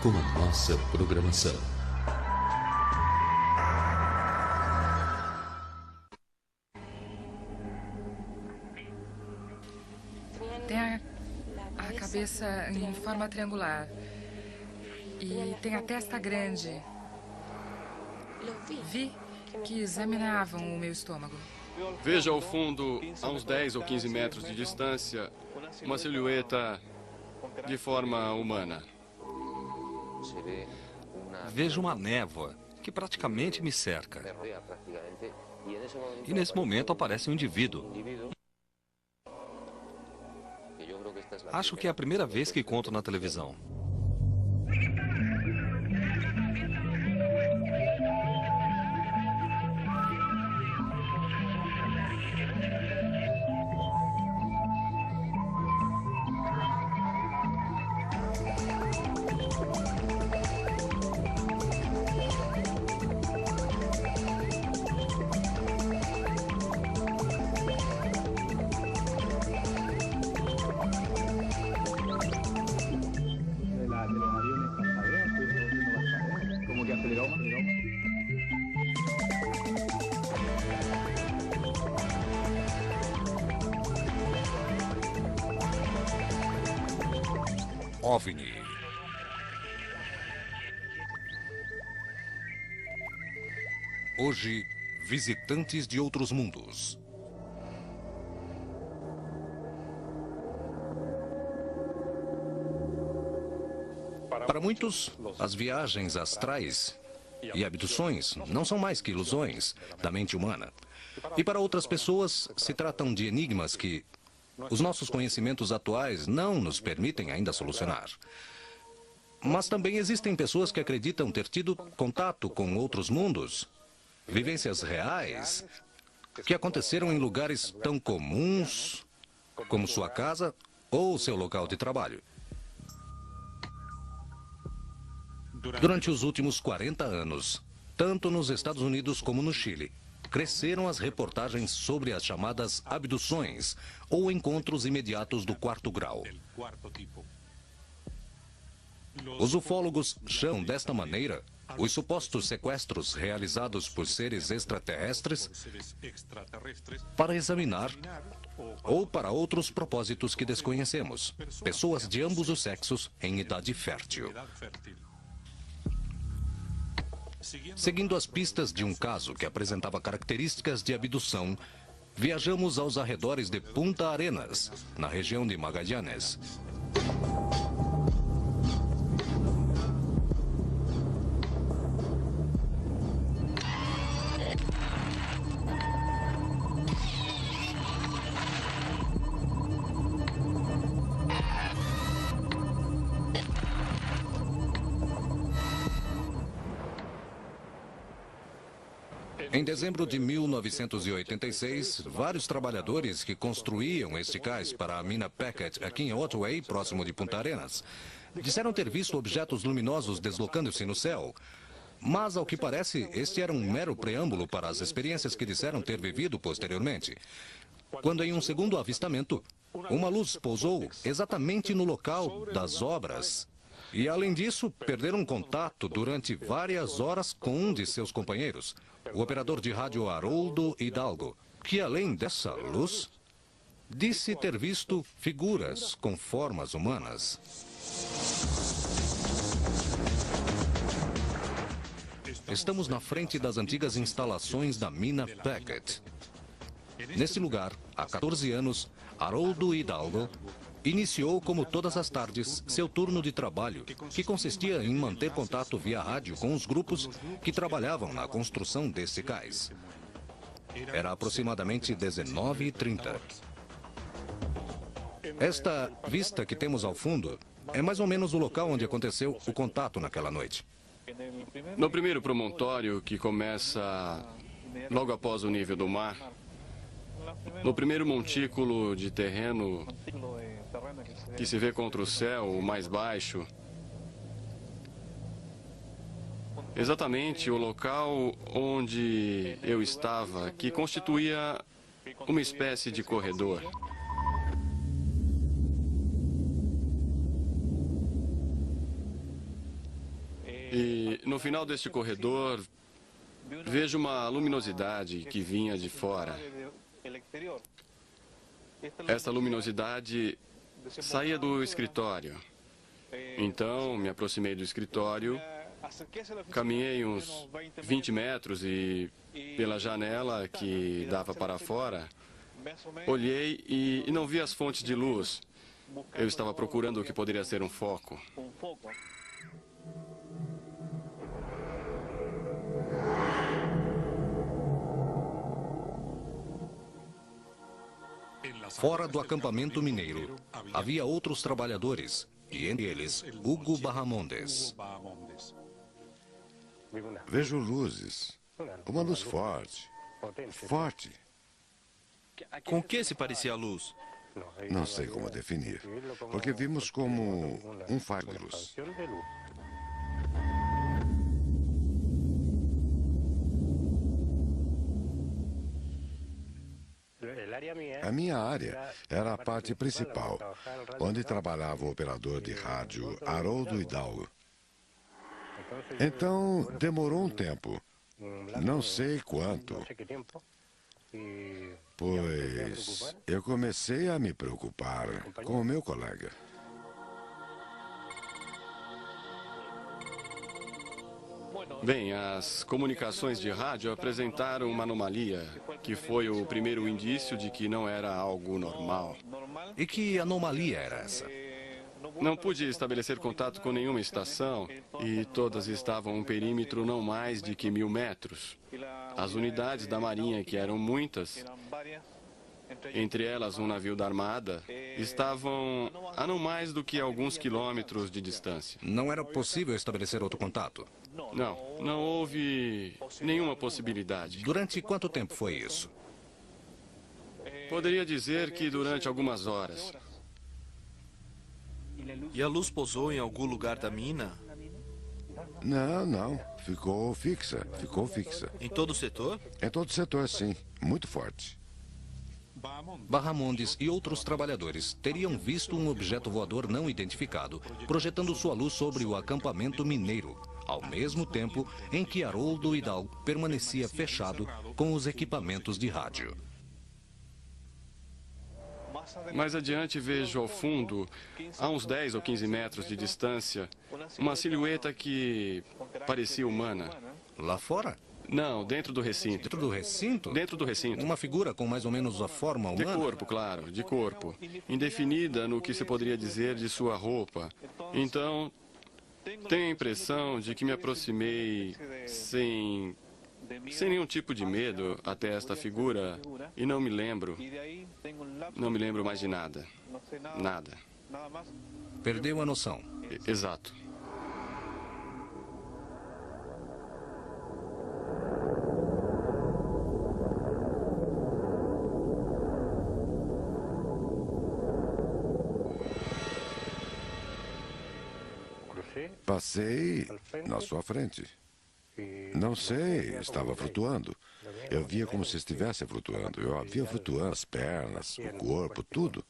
com a nossa programação. Tem a cabeça em forma triangular. E tem a testa grande. Vi que examinavam o meu estômago. Veja ao fundo, a uns 10 ou 15 metros de distância, uma silhueta de forma humana. Vejo uma névoa que praticamente me cerca. E nesse momento aparece um indivíduo. Acho que é a primeira vez que conto na televisão. OVNI. Hoje, visitantes de outros mundos. Para muitos, as viagens astrais e abduções não são mais que ilusões da mente humana. E para outras pessoas, se tratam de enigmas que os nossos conhecimentos atuais não nos permitem ainda solucionar. Mas também existem pessoas que acreditam ter tido contato com outros mundos, vivências reais, que aconteceram em lugares tão comuns como sua casa ou seu local de trabalho. Durante os últimos 40 anos, tanto nos Estados Unidos como no Chile, cresceram as reportagens sobre as chamadas abduções ou encontros imediatos do quarto grau. Os ufólogos chamam desta maneira os supostos sequestros realizados por seres extraterrestres para examinar ou para outros propósitos que desconhecemos, pessoas de ambos os sexos em idade fértil. Seguindo as pistas de um caso que apresentava características de abdução, viajamos aos arredores de Punta Arenas, na região de Magallanes. Em dezembro de 1986, vários trabalhadores que construíam este cais para a mina Packet aqui em Otway, próximo de Punta Arenas, disseram ter visto objetos luminosos deslocando-se no céu. Mas, ao que parece, este era um mero preâmbulo para as experiências que disseram ter vivido posteriormente. Quando, em um segundo avistamento, uma luz pousou exatamente no local das obras. E, além disso, perderam contato durante várias horas com um de seus companheiros, o operador de rádio Haroldo Hidalgo, que, além dessa luz, disse ter visto figuras com formas humanas. Estamos na frente das antigas instalações da mina Packet. Nesse lugar, há 14 anos, Haroldo Hidalgo iniciou, como todas as tardes, seu turno de trabalho, que consistia em manter contato via rádio com os grupos que trabalhavam na construção desse cais. Era aproximadamente 19h30. Esta vista que temos ao fundo é mais ou menos o local onde aconteceu o contato naquela noite. No primeiro promontório, que começa logo após o nível do mar, no primeiro montículo de terreno que se vê contra o céu, o mais baixo, exatamente o local onde eu estava, que constituía uma espécie de corredor. no final deste corredor, vejo uma luminosidade que vinha de fora. Esta luminosidade saía do escritório. Então, me aproximei do escritório, caminhei uns 20 metros e, pela janela que dava para fora, olhei e não vi as fontes de luz. Eu estava procurando o que poderia ser um foco. Fora do acampamento mineiro, havia outros trabalhadores, e entre eles, Hugo Barramondes. Vejo luzes. Uma luz forte. Forte. Com que se parecia a luz? Não sei como definir. Porque vimos como um faro de luz. A minha área era a parte principal, onde trabalhava o operador de rádio Haroldo Hidalgo. Então, demorou um tempo. Não sei quanto. Pois eu comecei a me preocupar com o meu colega. Bem, as comunicações de rádio apresentaram uma anomalia, que foi o primeiro indício de que não era algo normal. E que anomalia era essa? Não pude estabelecer contato com nenhuma estação e todas estavam a um perímetro não mais de que 1.000 metros. As unidades da Marinha, que eram muitas, entre elas um navio da Armada, estavam a não mais do que alguns quilômetros de distância. Não era possível estabelecer outro contato? Não houve nenhuma possibilidade. Durante quanto tempo foi isso? Poderia dizer que durante algumas horas. E a luz pousou em algum lugar da mina? Não. Ficou fixa. Em todo o setor? Em todo o setor, sim. Muito forte. Barramondes e outros trabalhadores teriam visto um objeto voador não identificado, projetando sua luz sobre o acampamento mineiro, ao mesmo tempo em que Haroldo Hidalgo permanecia fechado com os equipamentos de rádio. Mais adiante vejo ao fundo, a uns 10 ou 15 metros de distância, uma silhueta que parecia humana. Lá fora? Não, dentro do recinto. Dentro do recinto? Dentro do recinto. Uma figura com mais ou menos a forma humana? De corpo, claro, de corpo. Indefinida no que se poderia dizer de sua roupa. Então, tenho a impressão de que me aproximei sem nenhum tipo de medo até esta figura e não me lembro mais de nada. Nada. Perdeu a noção. Exato. Passei na sua frente. Não sei, estava flutuando. Eu via como se estivesse flutuando. Eu a via flutuando, as pernas, o corpo, tudo.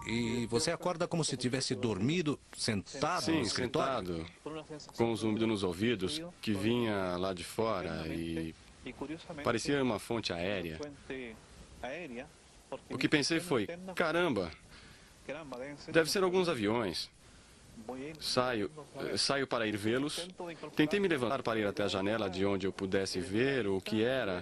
E você acorda como se tivesse dormido, sentado Sim, no escritório? sentado, com um zumbido nos ouvidos, que vinha lá de fora e parecia uma fonte aérea. O que pensei foi, caramba, deve ser alguns aviões. Saio para ir vê-los. Tentei me levantar para ir até a janela de onde eu pudesse ver o que era.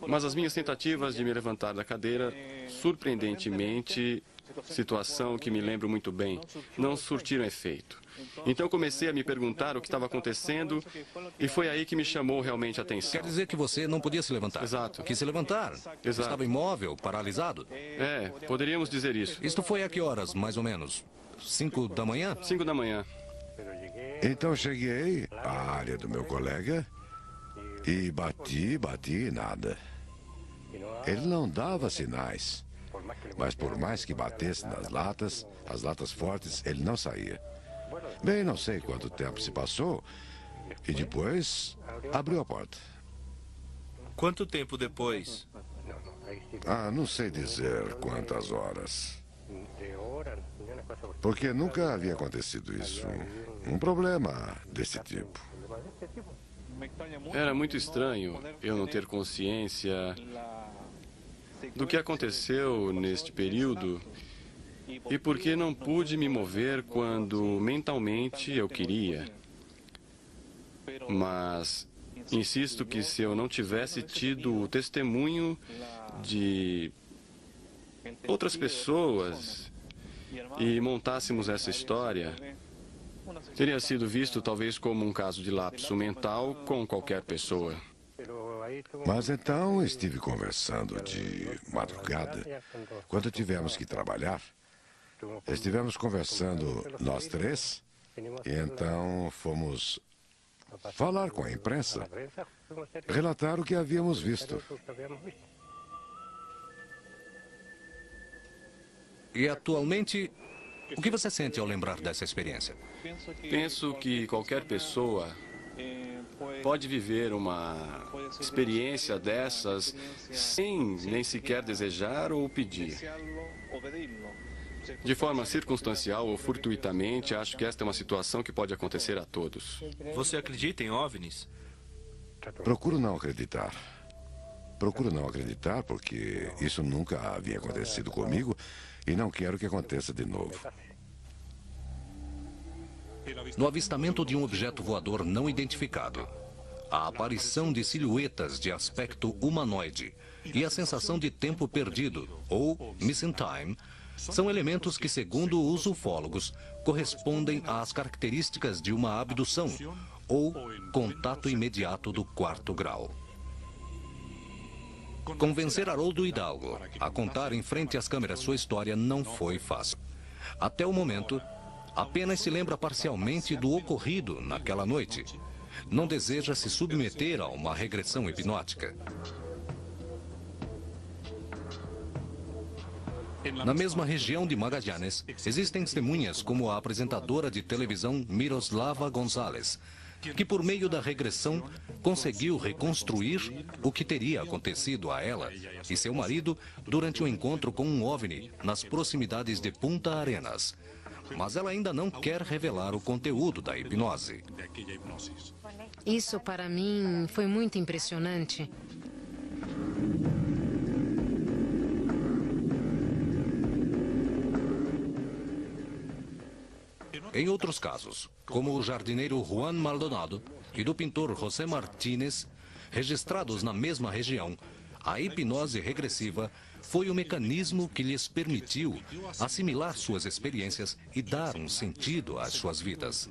Mas as minhas tentativas de me levantar da cadeira, surpreendentemente, situação que me lembro muito bem, não surtiram efeito. Então comecei a me perguntar o que estava acontecendo e foi aí que me chamou realmente a atenção. Quer dizer que você não podia se levantar? Exato. Quis se levantar? Exato. Estava imóvel, paralisado? Poderíamos dizer isso. Isto foi a que horas, mais ou menos? 5 da manhã? 5 da manhã. Então cheguei à área do meu colega e bati e nada. Ele não dava sinais. Mas por mais que batesse nas latas, as latas fortes, ele não saía. Bem, não sei quanto tempo se passou e depois abriu a porta. Quanto tempo depois? Não sei dizer quantas horas. Porque nunca havia acontecido isso. Um problema desse tipo. Era muito estranho eu não ter consciência do que aconteceu neste período e porque não pude me mover quando mentalmente eu queria. Mas insisto que se eu não tivesse tido o testemunho de outras pessoas e montássemos essa história, teria sido visto talvez como um caso de lapso mental com qualquer pessoa. Mas então estive conversando de madrugada, quando tivemos que trabalhar. Estivemos conversando nós três, e então fomos falar com a imprensa, relatar o que havíamos visto. E atualmente, o que você sente ao lembrar dessa experiência? Penso que qualquer pessoa pode viver uma experiência dessas sem nem sequer desejar ou pedir. De forma circunstancial ou fortuitamente, acho que esta é uma situação que pode acontecer a todos. Você acredita em OVNIs? Procuro não acreditar. Procuro não acreditar porque isso nunca havia acontecido comigo e não quero que aconteça de novo. No avistamento de um objeto voador não identificado, a aparição de silhuetas de aspecto humanoide e a sensação de tempo perdido, ou missing time, são elementos que, segundo os ufólogos, correspondem às características de uma abdução ou contato imediato do 4º grau. Convencer Haroldo Hidalgo a contar em frente às câmeras sua história não foi fácil. Até o momento, apenas se lembra parcialmente do ocorrido naquela noite. Não deseja se submeter a uma regressão hipnótica. Na mesma região de Magallanes, existem testemunhas como a apresentadora de televisão Miroslava Gonzalez, que por meio da regressão conseguiu reconstruir o que teria acontecido a ela e seu marido durante um encontro com um OVNI nas proximidades de Punta Arenas. Mas ela ainda não quer revelar o conteúdo da hipnose. Isso para mim foi muito impressionante. Em outros casos, como o jardineiro Juan Maldonado e do pintor José Martínez, registrados na mesma região, a hipnose regressiva foi o mecanismo que lhes permitiu assimilar suas experiências e dar um sentido às suas vidas.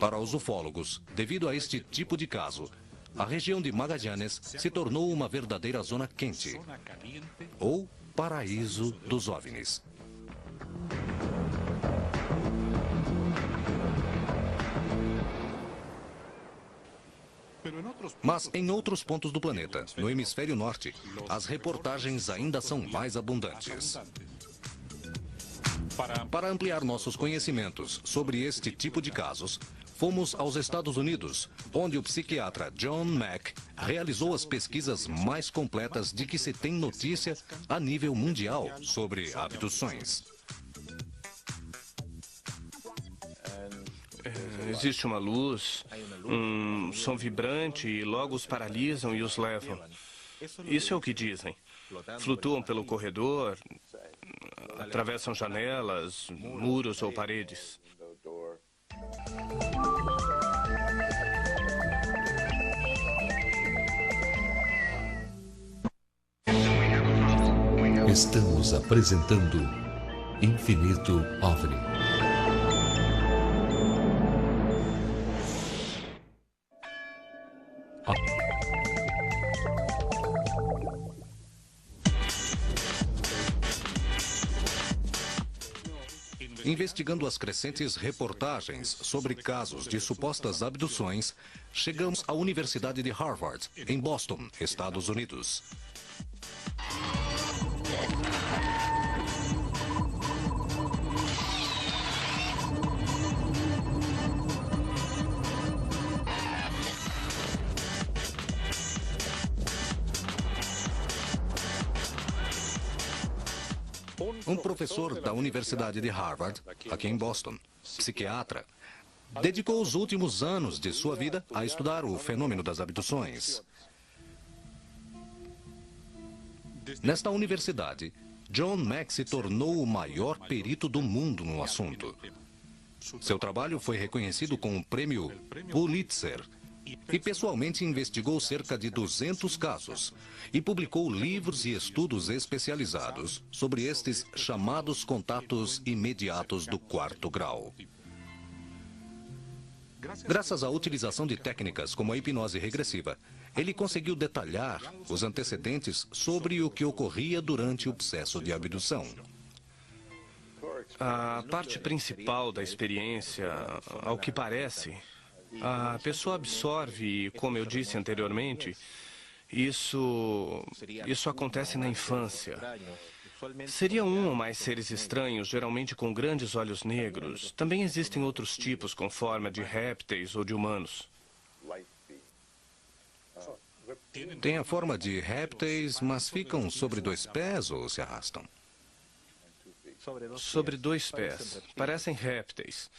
Para os ufólogos, devido a este tipo de caso, a região de Magallanes se tornou uma verdadeira zona quente, ou paraíso dos OVNIs. Mas em outros pontos do planeta, no hemisfério norte, as reportagens ainda são mais abundantes. Para ampliar nossos conhecimentos sobre este tipo de casos, fomos aos Estados Unidos, onde o psiquiatra John Mack realizou as pesquisas mais completas de que se tem notícia a nível mundial sobre abduções. Existe uma luz, um som vibrante e logo os paralisam e os levam. Isso é o que dizem. Flutuam pelo corredor, atravessam janelas, muros ou paredes. Estamos apresentando Infinito OVNI. Investigando as crescentes reportagens sobre casos de supostas abduções, chegamos à Universidade de Harvard, em Boston, Estados Unidos. Um professor da Universidade de Harvard, aqui em Boston, psiquiatra, dedicou os últimos anos de sua vida a estudar o fenômeno das abduções. Nesta universidade, John Mack se tornou o maior perito do mundo no assunto. Seu trabalho foi reconhecido com o prêmio Pulitzer e pessoalmente investigou cerca de 200 casos e publicou livros e estudos especializados sobre estes chamados contatos imediatos do quarto grau. Graças à utilização de técnicas como a hipnose regressiva, ele conseguiu detalhar os antecedentes sobre o que ocorria durante o processo de abdução. A parte principal da experiência, ao que parece, a pessoa absorve, como eu disse anteriormente, isso acontece na infância. Seria um ou mais seres estranhos, geralmente com grandes olhos negros. Também existem outros tipos com forma de répteis ou de humanos. Tem a forma de répteis, mas ficam sobre 2 pés ou se arrastam? Sobre 2 pés. Parecem répteis.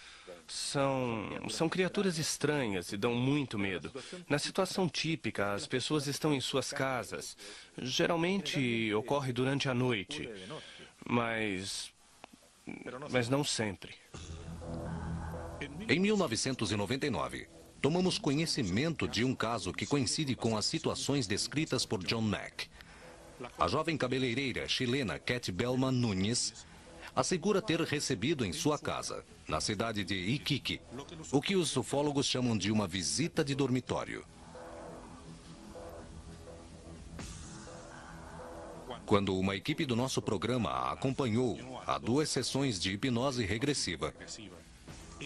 São criaturas estranhas e dão muito medo. Na situação típica, as pessoas estão em suas casas. Geralmente ocorre durante a noite, mas não sempre. Em 1999, tomamos conhecimento de um caso que coincide com as situações descritas por John Mack. A jovem cabeleireira chilena Cat Bellman Nunes assegura ter recebido em sua casa, na cidade de Iquique, o que os ufólogos chamam de uma visita de dormitório. Quando uma equipe do nosso programa a acompanhou a 2 sessões de hipnose regressiva,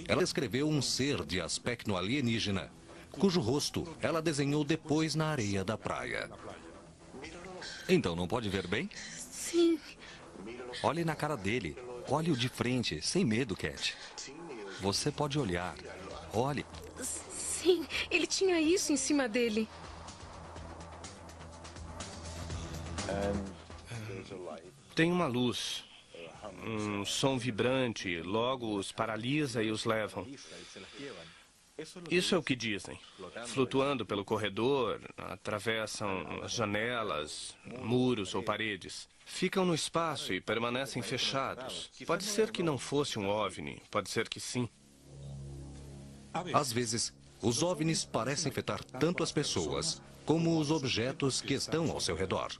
ela descreveu um ser de aspecto alienígena, cujo rosto ela desenhou depois na areia da praia. Então, não pode ver bem? Sim. Olhe na cara dele. Olhe-o de frente, sem medo, Cat. Você pode olhar. Olhe. Sim, ele tinha isso em cima dele. Tem uma luz, um som vibrante, logo os paralisa e os levam. Isso é o que dizem. Flutuando pelo corredor, atravessam as janelas, muros ou paredes. Ficam no espaço e permanecem fechados. Pode ser que não fosse um OVNI, pode ser que sim. Às vezes, os OVNIs parecem afetar tanto as pessoas como os objetos que estão ao seu redor.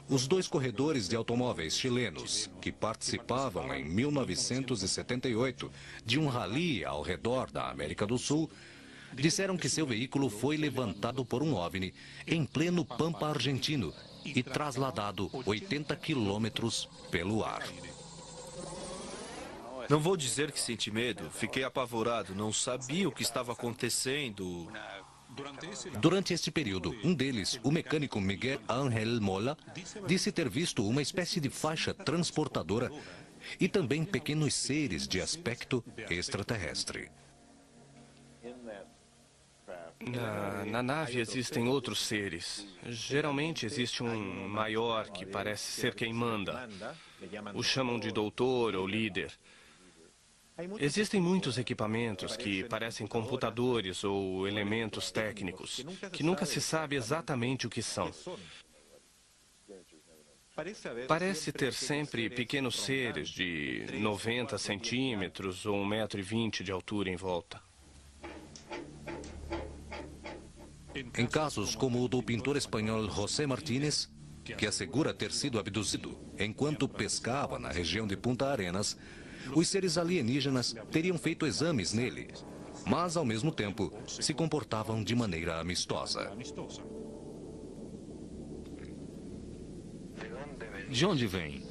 Os 2 corredores de automóveis chilenos, que participavam em 1978 de um rally ao redor da América do Sul, disseram que seu veículo foi levantado por um OVNI em pleno Pampa argentino e trasladado 80 quilômetros pelo ar. Não vou dizer que senti medo. Fiquei apavorado. Não sabia o que estava acontecendo. Durante este período, um deles, o mecânico Miguel Ángel Mola, disse ter visto uma espécie de faixa transportadora e também pequenos seres de aspecto extraterrestre. Na nave existem outros seres. Geralmente existe um maior que parece ser quem manda. O chamam de doutor ou líder. Existem muitos equipamentos que parecem computadores ou elementos técnicos, que nunca se sabe exatamente o que são. Parece ter sempre pequenos seres de 90 centímetros ou 1,20 m de altura em volta. Em casos como o do pintor espanhol José Martínez, que assegura ter sido abduzido enquanto pescava na região de Punta Arenas, os seres alienígenas teriam feito exames nele, mas ao mesmo tempo se comportavam de maneira amistosa. De onde vem?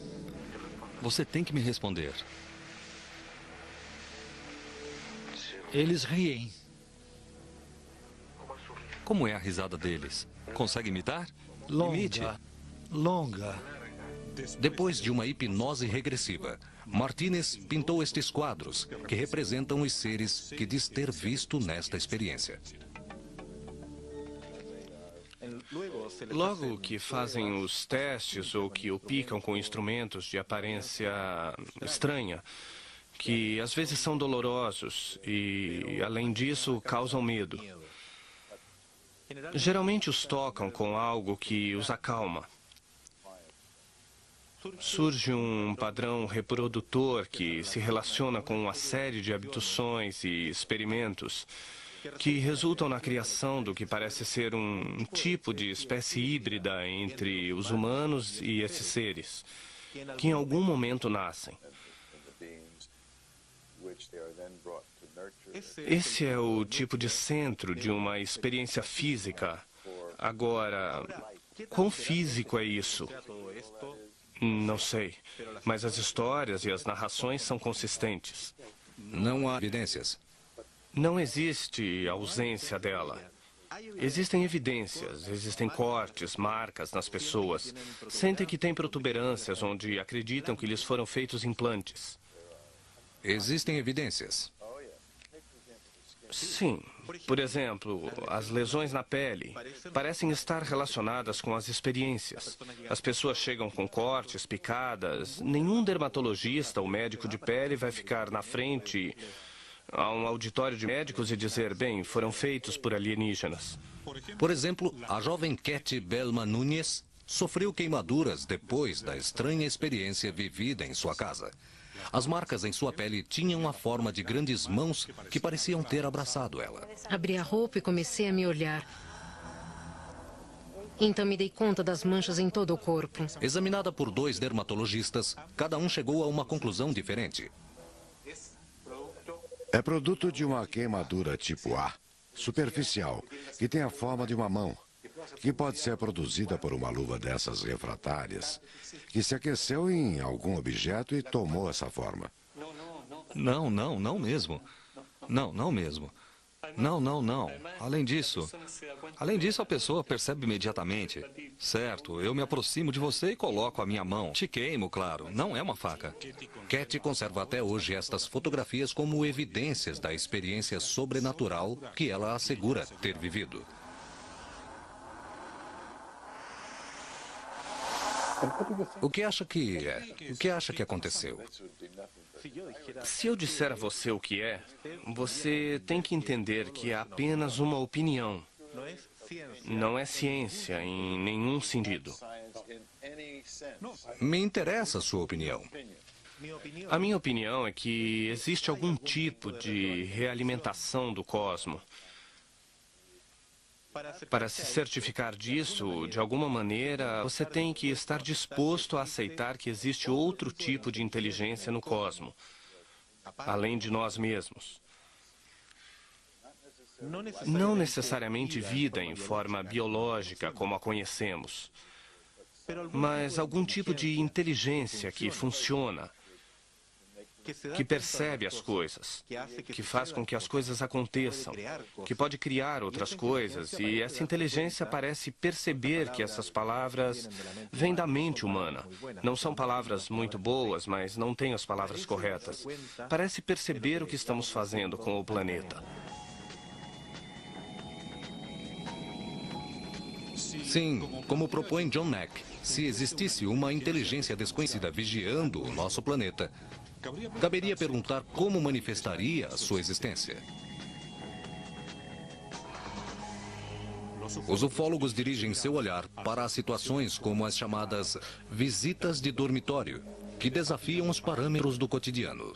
Você tem que me responder. Eles riem. Como é a risada deles? Consegue imitar? Imite. Longa. Depois de uma hipnose regressiva, Martínez pintou estes quadros, que representam os seres que diz ter visto nesta experiência. Logo que fazem os testes ou que o picam com instrumentos de aparência estranha, que às vezes são dolorosos e, além disso, causam medo. Geralmente os tocam com algo que os acalma. Surge um padrão reprodutor que se relaciona com uma série de abduções e experimentos que resultam na criação do que parece ser um tipo de espécie híbrida entre os humanos e esses seres, que em algum momento nascem. Esse é o tipo de centro de uma experiência física. Agora, quão físico é isso? Não sei, mas as histórias e as narrações são consistentes. Não há evidências. Não existe ausência dela. Existem evidências, existem cortes, marcas nas pessoas. Sentem que têm protuberâncias onde acreditam que lhes foram feitos implantes. Existem evidências. Sim. Por exemplo, as lesões na pele parecem estar relacionadas com as experiências. As pessoas chegam com cortes, picadas. Nenhum dermatologista ou médico de pele vai ficar na frente a um auditório de médicos e dizer, bem, foram feitos por alienígenas. Por exemplo, a jovem Cat Belma Nunes sofreu queimaduras depois da estranha experiência vivida em sua casa. As marcas em sua pele tinham a forma de grandes mãos que pareciam ter abraçado ela. Abri a roupa e comecei a me olhar. Então me dei conta das manchas em todo o corpo. Examinada por 2 dermatologistas, cada um chegou a uma conclusão diferente. É produto de uma queimadura tipo A, superficial, que tem a forma de uma mão, que pode ser produzida por uma luva dessas refratárias, que se aqueceu em algum objeto e tomou essa forma. Não mesmo. Não mesmo. Não. Além disso, a pessoa percebe imediatamente. Certo, eu me aproximo de você e coloco a minha mão. Te queimo, claro. Não é uma faca. Cat conserva até hoje estas fotografias como evidências da experiência sobrenatural que ela assegura ter vivido. O que acha que aconteceu? Se eu disser a você o que é, você tem que entender que é apenas uma opinião. Não é ciência em nenhum sentido. Me interessa a sua opinião. A minha opinião é que existe algum tipo de realimentação do cosmos. Para se certificar disso, de alguma maneira, você tem que estar disposto a aceitar que existe outro tipo de inteligência no cosmos, além de nós mesmos. Não necessariamente vida em forma biológica como a conhecemos, mas algum tipo de inteligência que funciona, que percebe as coisas, que faz com que as coisas aconteçam, que pode criar outras coisas, e essa inteligência parece perceber que essas palavras vêm da mente humana. Não são palavras muito boas, mas não têm as palavras corretas. Parece perceber o que estamos fazendo com o planeta. Sim, como propõe John Mack, se existisse uma inteligência desconhecida vigiando o nosso planeta, caberia perguntar como manifestaria a sua existência. Os ufólogos dirigem seu olhar para as situações como as chamadas visitas de dormitório, que desafiam os parâmetros do cotidiano.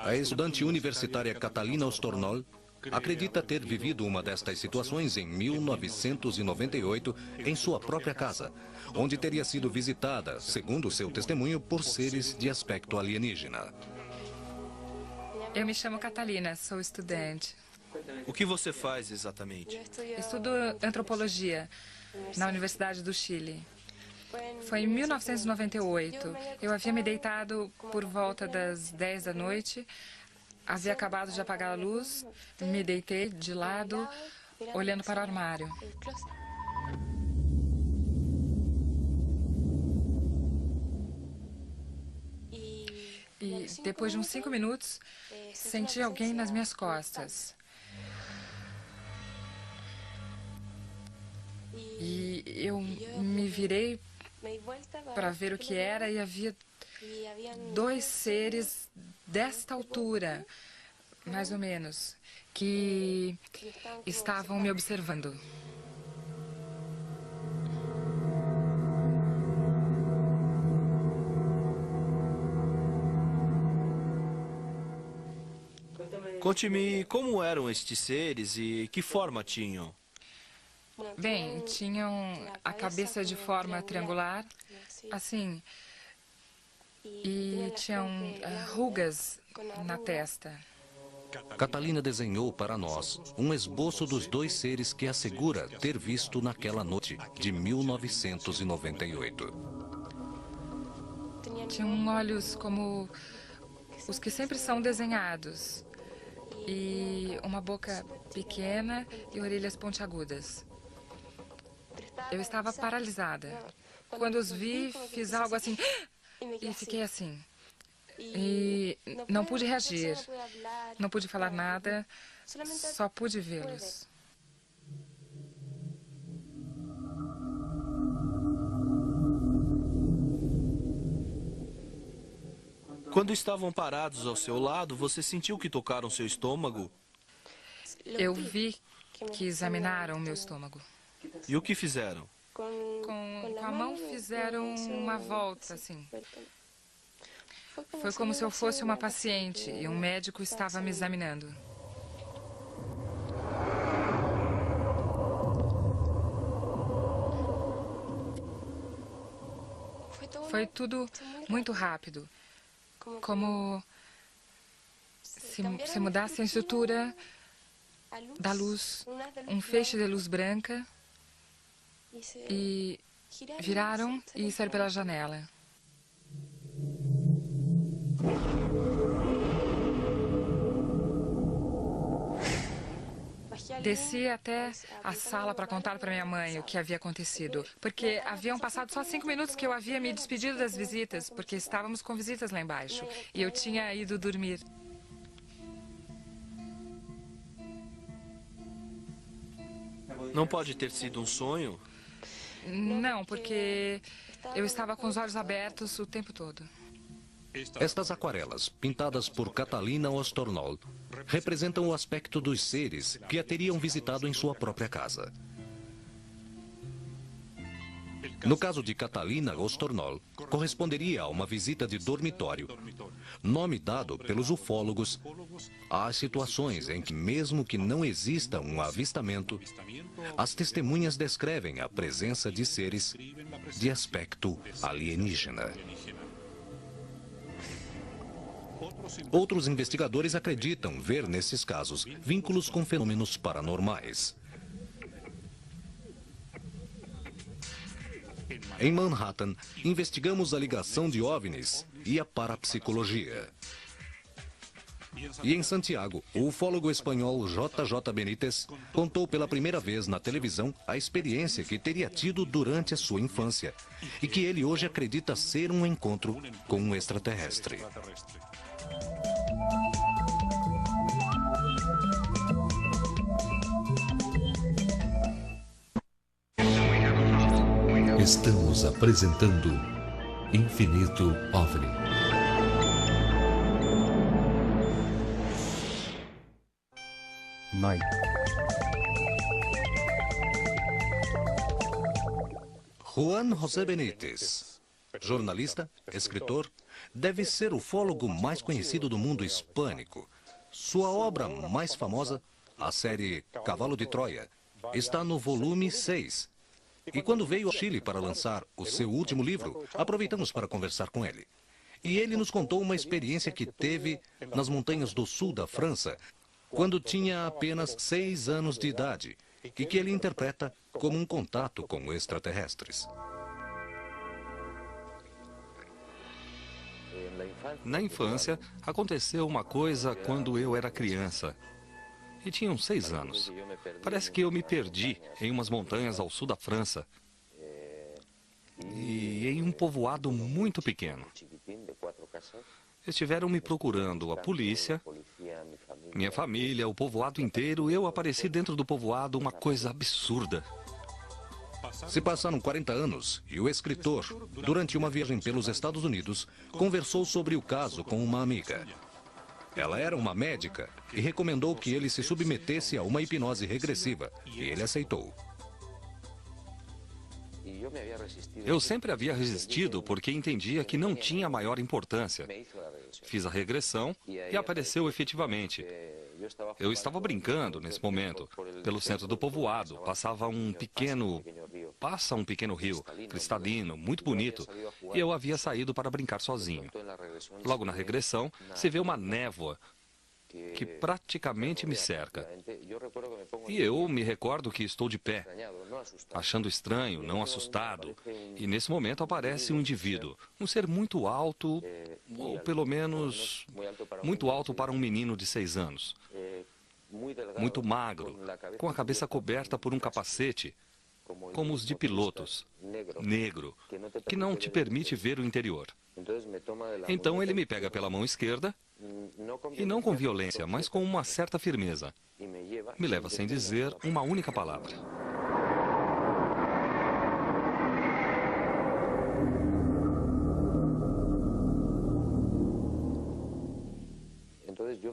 A estudante universitária Catalina Ostornol acredita ter vivido uma destas situações em 1998 em sua própria casa, onde teria sido visitada, segundo seu testemunho, por seres de aspecto alienígena. Eu me chamo Catalina, sou estudante. O que você faz exatamente? Estudo antropologia na Universidade do Chile. Foi em 1998. Eu havia me deitado por volta das 10 da noite. Havia acabado de apagar a luz. Me deitei de lado, olhando para o armário. E depois de uns 5 minutos, senti alguém nas minhas costas. E eu me virei para ver o que era e havia 2 seres desta altura, mais ou menos, que estavam me observando. Conte-me como eram estes seres e que forma tinham. Bem, tinham a cabeça de forma triangular, assim, e tinham rugas na testa. Catalina desenhou para nós um esboço dos 2 seres que assegura ter visto naquela noite de 1998. Tinham olhos como os que sempre são desenhados, e uma boca pequena e orelhas pontiagudas. Eu estava paralisada. Quando os vi, fiz algo assim e fiquei assim. E não pude reagir, não pude falar nada, só pude vê-los. Quando estavam parados ao seu lado, você sentiu que tocaram seu estômago? Eu vi que examinaram meu estômago. E o que fizeram? Com a mão fizeram uma volta, assim. Foi como se eu fosse uma paciente e um médico estava me examinando. Foi tudo muito rápido. Como se mudasse a estrutura da luz, um feixe de luz branca, e viraram e saíram pela janela. Desci até a sala para contar para minha mãe o que havia acontecido, porque haviam passado só 5 minutos que eu havia me despedido das visitas, porque estávamos com visitas lá embaixo, e eu tinha ido dormir. Não pode ter sido um sonho? Não, porque eu estava com os olhos abertos o tempo todo. Estas aquarelas, pintadas por Catalina Ostornol, representam o aspecto dos seres que a teriam visitado em sua própria casa. No caso de Catalina Ostornol, corresponderia a uma visita de dormitório, nome dado pelos ufólogos às situações em que, mesmo que não exista um avistamento, as testemunhas descrevem a presença de seres de aspecto alienígena. Outros investigadores acreditam ver nesses casos vínculos com fenômenos paranormais. Em Manhattan, investigamos a ligação de OVNIs e a parapsicologia. E em Santiago, o ufólogo espanhol J.J. Benítez contou pela primeira vez na televisão a experiência que teria tido durante a sua infância e que ele hoje acredita ser um encontro com um extraterrestre. Estamos apresentando Infinito OVNI. Juan José Benítez, jornalista, escritor, deve ser o ufólogo mais conhecido do mundo hispânico. Sua obra mais famosa, a série Cavalo de Troia, está no volume 6. E quando veio ao Chile para lançar o seu último livro, aproveitamos para conversar com ele. E ele nos contou uma experiência que teve nas montanhas do sul da França, quando tinha apenas 6 anos de idade, e que ele interpreta como um contato com extraterrestres. Na infância, aconteceu uma coisa quando eu era criança. E tinha uns 6 anos. Parece que eu me perdi em umas montanhas ao sul da França. E em um povoado muito pequeno. Estiveram me procurando a polícia, minha família, o povoado inteiro. Eu apareci dentro do povoado, uma coisa absurda. Se passaram 40 anos e o escritor, durante uma viagem pelos Estados Unidos, conversou sobre o caso com uma amiga. Ela era uma médica e recomendou que ele se submetesse a uma hipnose regressiva, e ele aceitou. Eu sempre havia resistido porque entendia que não tinha maior importância. Fiz a regressão e apareceu efetivamente. Eu estava brincando nesse momento, pelo centro do povoado. Passa um pequeno rio, cristalino, muito bonito, e eu havia saído para brincar sozinho. Logo na regressão, se vê uma névoa que praticamente me cerca. E eu me recordo que estou de pé, achando estranho, não assustado. E nesse momento aparece um indivíduo, um ser muito alto, ou pelo menos muito alto para um menino de 6 anos. Muito magro, com a cabeça coberta por um capacete, como os de pilotos, negro, que não te permite ver o interior. Então ele me pega pela mão esquerda, e não com violência, mas com uma certa firmeza. Me leva sem dizer uma única palavra.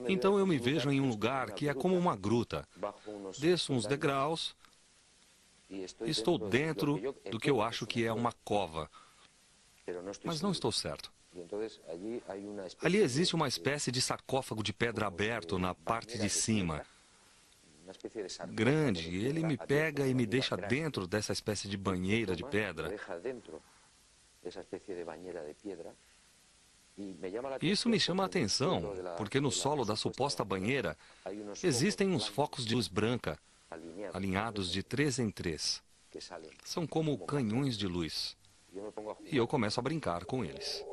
Então eu me vejo em um lugar que é como uma gruta. Desço uns degraus, estou dentro do que eu acho que é uma cova, mas não estou certo. Ali existe uma espécie de sarcófago de pedra aberto na parte de cima. Grande, e ele me pega e me deixa dentro dessa espécie de banheira de pedra. Isso me chama a atenção, porque no solo da suposta banheira existem uns focos de luz branca, alinhados de 3 em 3. São como canhões de luz. E eu começo a brincar com eles.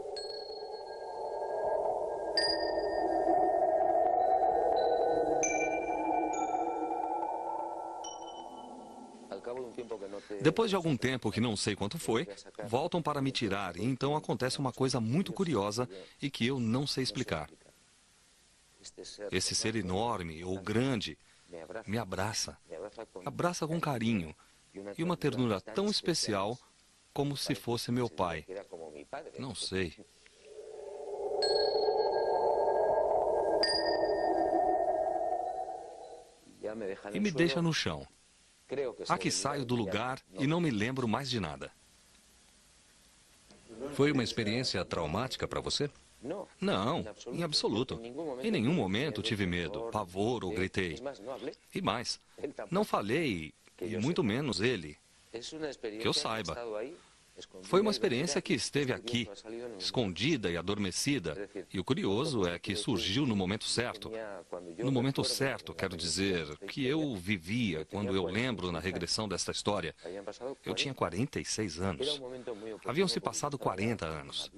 Depois de algum tempo, que não sei quanto foi, voltam para me tirar, e então acontece uma coisa muito curiosa e que eu não sei explicar. Esse ser enorme ou grande me abraça com carinho e uma ternura tão especial como se fosse meu pai. Não sei. E me deixa no chão. Aqui saio do lugar e não me lembro mais de nada. Foi uma experiência traumática para você? Não, em absoluto. Em nenhum momento tive medo, pavor ou gritei. E mais, não falei, e muito menos ele, que eu saiba. Foi uma experiência que esteve aqui, escondida e adormecida, e o curioso é que surgiu no momento certo. No momento certo, quero dizer, que eu vivia quando eu lembro na regressão desta história. Eu tinha 46 anos. Haviam se passado 40 anos.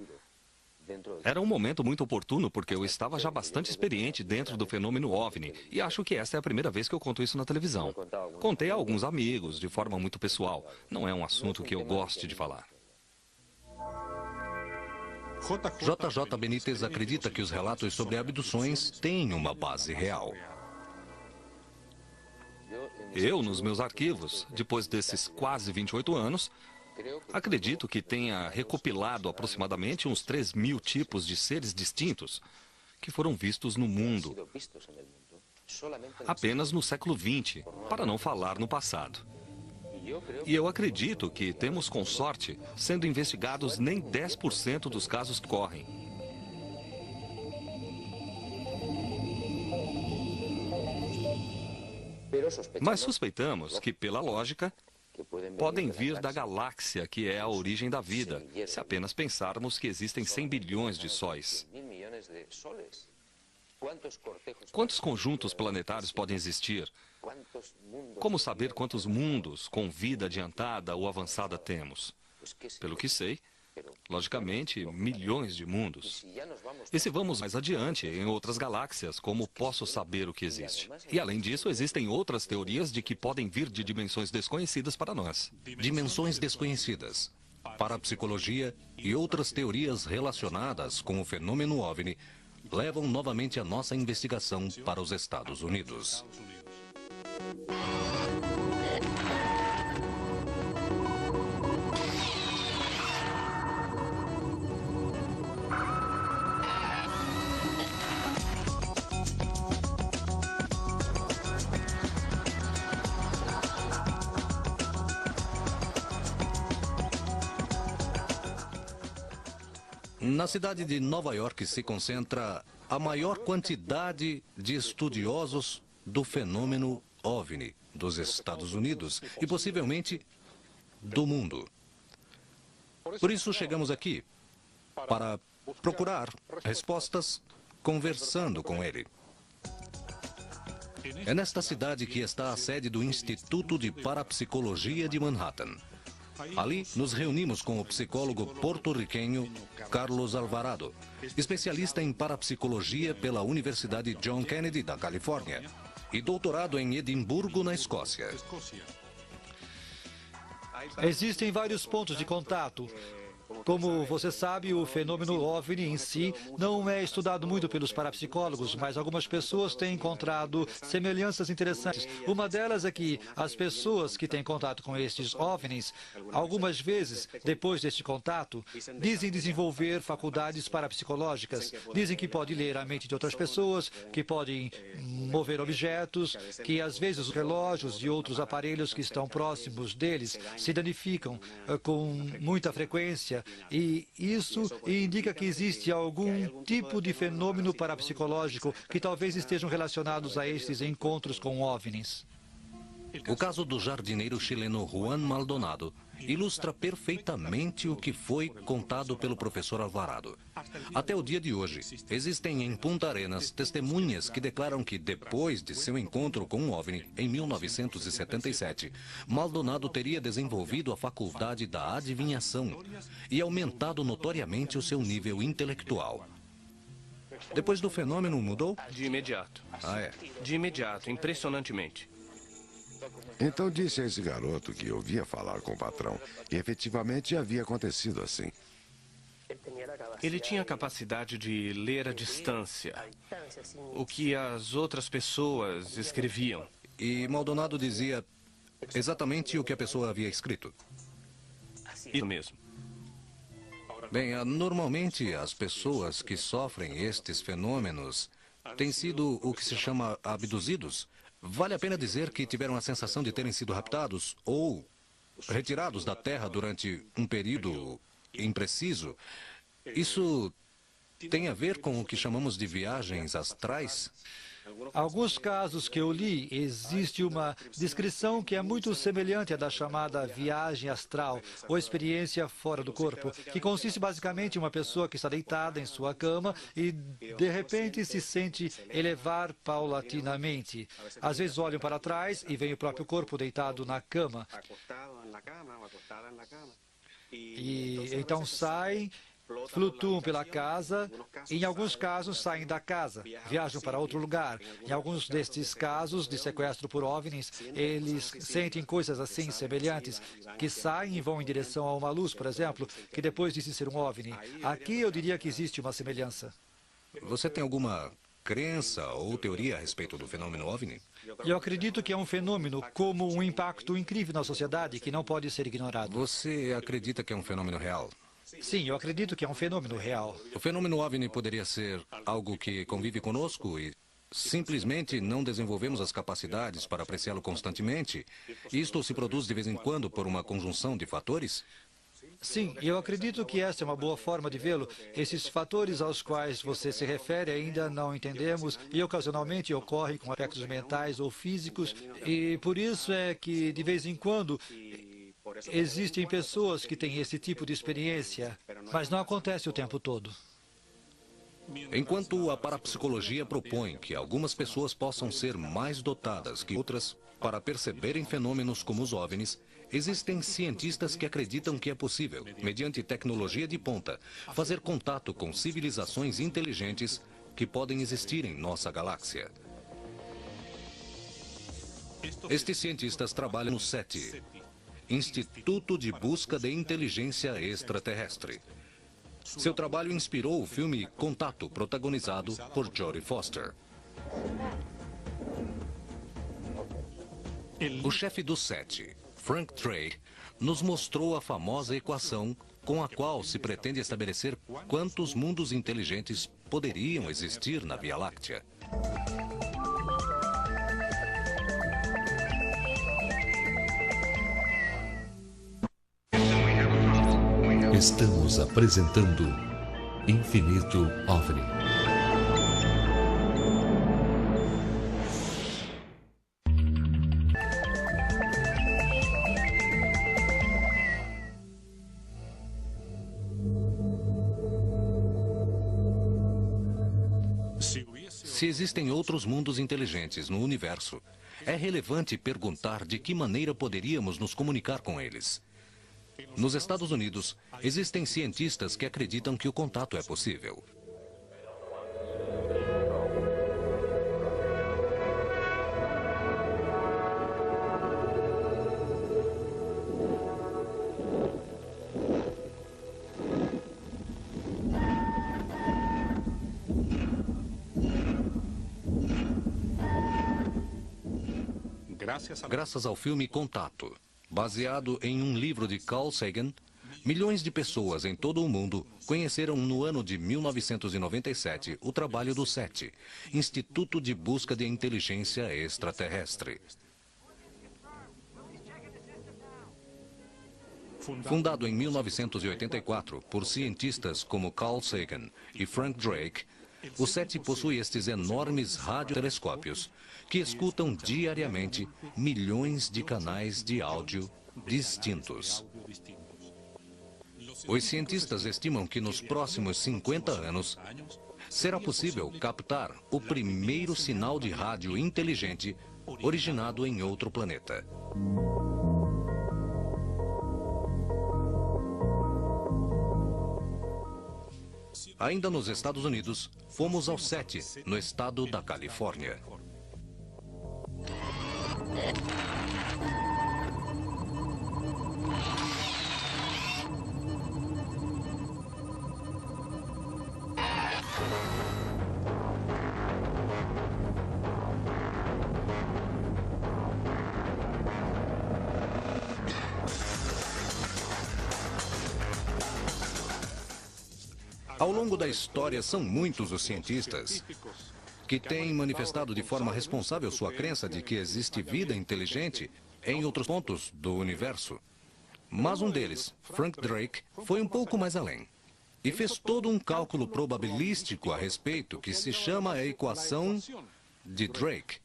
Era um momento muito oportuno porque eu estava já bastante experiente dentro do fenômeno OVNI e acho que esta é a primeira vez que eu conto isso na televisão. Contei a alguns amigos de forma muito pessoal. Não é um assunto que eu goste de falar. JJ Benítez acredita que os relatos sobre abduções têm uma base real. Eu, nos meus arquivos, depois desses quase 28 anos, acredito que tenha recopilado aproximadamente uns 3.000 tipos de seres distintos que foram vistos no mundo, apenas no século XX, para não falar no passado. E eu acredito que temos, com sorte, sendo investigados nem 10% dos casos que correm. Mas suspeitamos que, pela lógica, podem vir da galáxia, que é a origem da vida, se apenas pensarmos que existem 100 bilhões de sóis. Quantos conjuntos planetários podem existir? Como saber quantos mundos com vida adiantada ou avançada temos? Pelo que sei, logicamente, milhões de mundos. E se vamos mais adiante, em outras galáxias, como posso saber o que existe? E além disso, existem outras teorias de que podem vir de dimensões desconhecidas para nós. Dimensões desconhecidas. parapsicologia e outras teorias relacionadas com o fenômeno OVNI levam novamente a nossa investigação para os Estados Unidos. Na cidade de Nova York se concentra a maior quantidade de estudiosos do fenômeno OVNI dos Estados Unidos e possivelmente do mundo. Por isso chegamos aqui para procurar respostas conversando com ele. É nesta cidade que está a sede do Instituto de Parapsicologia de Manhattan. Ali, nos reunimos com o psicólogo porto-riquenho Carlos Alvarado, especialista em parapsicologia pela Universidade John Kennedy da Califórnia e doutorado em Edimburgo, na Escócia. Existem vários pontos de contato. Como você sabe, o fenômeno OVNI em si não é estudado muito pelos parapsicólogos, mas algumas pessoas têm encontrado semelhanças interessantes. Uma delas é que as pessoas que têm contato com estes OVNIs, algumas vezes, depois deste contato, dizem desenvolver faculdades parapsicológicas. Dizem que podem ler a mente de outras pessoas, que podem mover objetos, que às vezes os relógios e outros aparelhos que estão próximos deles se danificam com muita frequência. E isso indica que existe algum tipo de fenômeno parapsicológico que talvez estejam relacionados a estes encontros com OVNIs. O caso do jardineiro chileno Juan Maldonado ilustra perfeitamente o que foi contado pelo professor Alvarado. Até o dia de hoje, existem em Punta Arenas testemunhas que declaram que depois de seu encontro com um OVNI em 1977, Maldonado teria desenvolvido a faculdade da adivinhação e aumentado notoriamente o seu nível intelectual. Depois do fenômeno, mudou? De imediato. Ah, é? De imediato, impressionantemente. Então disse a esse garoto que ouvia falar com o patrão. E efetivamente havia acontecido assim. Ele tinha a capacidade de ler à distância o que as outras pessoas escreviam. E Maldonado dizia exatamente o que a pessoa havia escrito. Isso mesmo. Bem, normalmente as pessoas que sofrem estes fenômenos têm sido o que se chama abduzidos. Vale a pena dizer que tiveram a sensação de terem sido raptados ou retirados da Terra durante um período impreciso. Isso tem a ver com o que chamamos de viagens astrais? Alguns casos que eu li, existe uma descrição que é muito semelhante à da chamada viagem astral, ou experiência fora do corpo, que consiste basicamente em uma pessoa que está deitada em sua cama e, de repente, se sente elevar paulatinamente. Às vezes olham para trás e veem o próprio corpo deitado na cama. E então saem, flutuam pela casa, e em alguns casos saem da casa, viajam para outro lugar. Em alguns destes casos de sequestro por OVNIs, eles sentem coisas assim semelhantes, que saem e vão em direção a uma luz, por exemplo, que depois disse ser um OVNI. Aqui eu diria que existe uma semelhança. Você tem alguma crença ou teoria a respeito do fenômeno OVNI? Eu acredito que é um fenômeno como um impacto incrível na sociedade que não pode ser ignorado. Você acredita que é um fenômeno real? Sim, eu acredito que é um fenômeno real. O fenômeno OVNI poderia ser algo que convive conosco e simplesmente não desenvolvemos as capacidades para apreciá-lo constantemente? Isto se produz de vez em quando por uma conjunção de fatores? Sim, eu acredito que essa é uma boa forma de vê-lo. Esses fatores aos quais você se refere ainda não entendemos e ocasionalmente ocorrem com aspectos mentais ou físicos, e por isso é que de vez em quando existem pessoas que têm esse tipo de experiência, mas não acontece o tempo todo. Enquanto a parapsicologia propõe que algumas pessoas possam ser mais dotadas que outras para perceberem fenômenos como os OVNIs, existem cientistas que acreditam que é possível, mediante tecnologia de ponta, fazer contato com civilizações inteligentes que podem existir em nossa galáxia. Estes cientistas trabalham no SETI, Instituto de Busca de Inteligência Extraterrestre. Seu trabalho inspirou o filme Contato, protagonizado por Jodie Foster. O chefe do SETI, Frank Drake, nos mostrou a famosa equação com a qual se pretende estabelecer quantos mundos inteligentes poderiam existir na Via Láctea. Estamos apresentando Infinito OVNI. Se existem outros mundos inteligentes no universo, é relevante perguntar de que maneira poderíamos nos comunicar com eles. Nos Estados Unidos, existem cientistas que acreditam que o contato é possível. Graças ao filme Contato, baseado em um livro de Carl Sagan, milhões de pessoas em todo o mundo conheceram no ano de 1997 o trabalho do SETI, Instituto de Busca de Inteligência Extraterrestre. Fundado em 1984 por cientistas como Carl Sagan e Frank Drake, o SETI possui estes enormes radiotelescópios que escutam diariamente milhões de canais de áudio distintos. Os cientistas estimam que nos próximos 50 anos será possível captar o primeiro sinal de rádio inteligente originado em outro planeta. Ainda nos Estados Unidos, fomos ao SETI, no estado da Califórnia. Ao longo da história, são muitos os cientistas que têm manifestado de forma responsável sua crença de que existe vida inteligente em outros pontos do universo. Mas um deles, Frank Drake, foi um pouco mais além e fez todo um cálculo probabilístico a respeito que se chama a equação de Drake.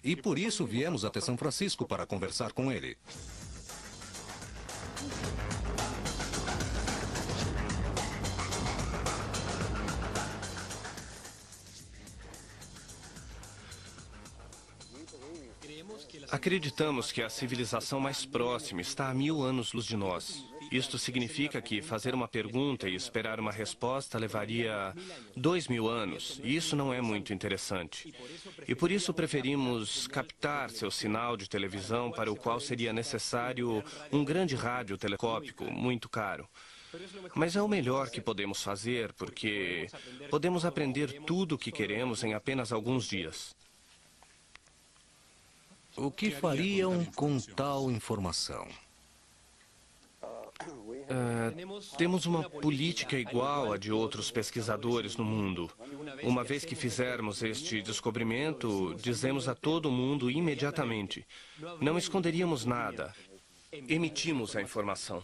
E por isso viemos até São Francisco para conversar com ele. Acreditamos que a civilização mais próxima está a 1000 anos-luz de nós. Isto significa que fazer uma pergunta e esperar uma resposta levaria 2000 anos, e isso não é muito interessante. E por isso preferimos captar seu sinal de televisão, para o qual seria necessário um grande rádio telescópico muito caro. Mas é o melhor que podemos fazer, porque podemos aprender tudo o que queremos em apenas alguns dias. O que fariam com tal informação? Temos uma política igual à de outros pesquisadores no mundo. Uma vez que fizermos este descobrimento, dizemos a todo mundo imediatamente. Não esconderíamos nada. Emitimos a informação.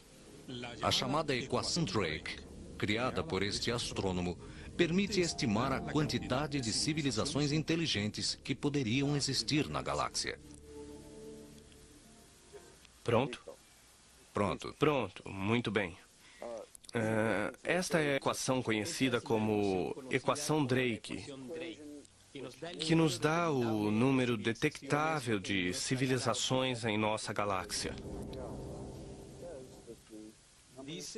A chamada equação Drake, criada por este astrônomo, permite estimar a quantidade de civilizações inteligentes que poderiam existir na galáxia. Pronto? Pronto. Pronto, muito bem. Esta é a equação conhecida como equação Drake, que nos dá o número detectável de civilizações em nossa galáxia.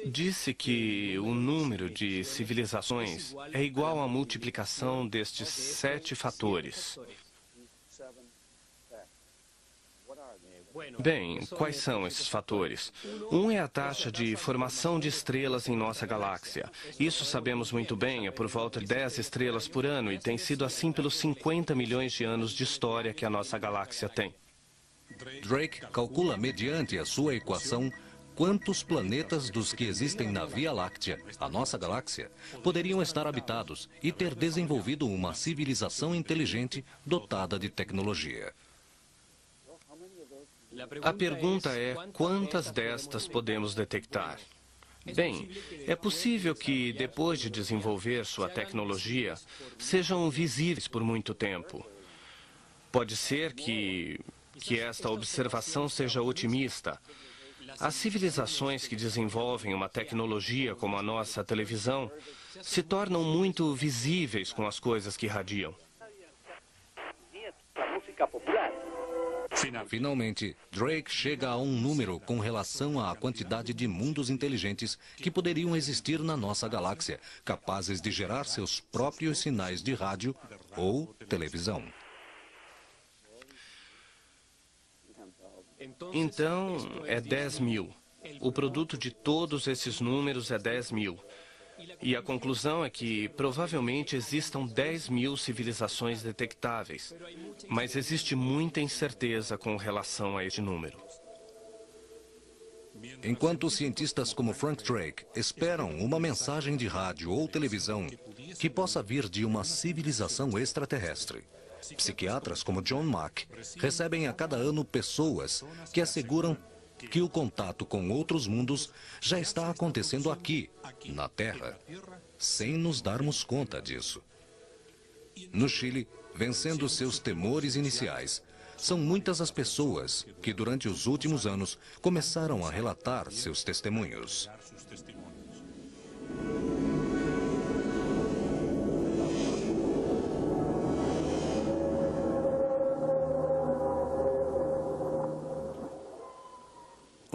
Disse que o número de civilizações é igual à multiplicação destes 7 fatores. Bem, quais são esses fatores? Um é a taxa de formação de estrelas em nossa galáxia. Isso sabemos muito bem, é por volta de 10 estrelas por ano e tem sido assim pelos 50 milhões de anos de história que a nossa galáxia tem. Drake calcula mediante a sua equação quantos planetas dos que existem na Via Láctea, a nossa galáxia, poderiam estar habitados e ter desenvolvido uma civilização inteligente dotada de tecnologia. A pergunta é, quantas destas podemos detectar? Bem, é possível que, depois de desenvolver sua tecnologia, sejam visíveis por muito tempo. Pode ser que esta observação seja otimista. As civilizações que desenvolvem uma tecnologia como a nossa televisão se tornam muito visíveis com as coisas que irradiam. Finalmente, Drake chega a um número com relação à quantidade de mundos inteligentes que poderiam existir na nossa galáxia, capazes de gerar seus próprios sinais de rádio ou televisão. Então, é 10 mil. O produto de todos esses números é 10 mil. E a conclusão é que provavelmente existam 10 mil civilizações detectáveis. Mas existe muita incerteza com relação a este número. Enquanto cientistas como Frank Drake esperam uma mensagem de rádio ou televisão que possa vir de uma civilização extraterrestre, psiquiatras como John Mack recebem a cada ano pessoas que asseguram que o contato com outros mundos já está acontecendo aqui, na Terra, sem nos darmos conta disso. No Chile, vencendo seus temores iniciais, são muitas as pessoas que, durante os últimos anos, começaram a relatar seus testemunhos.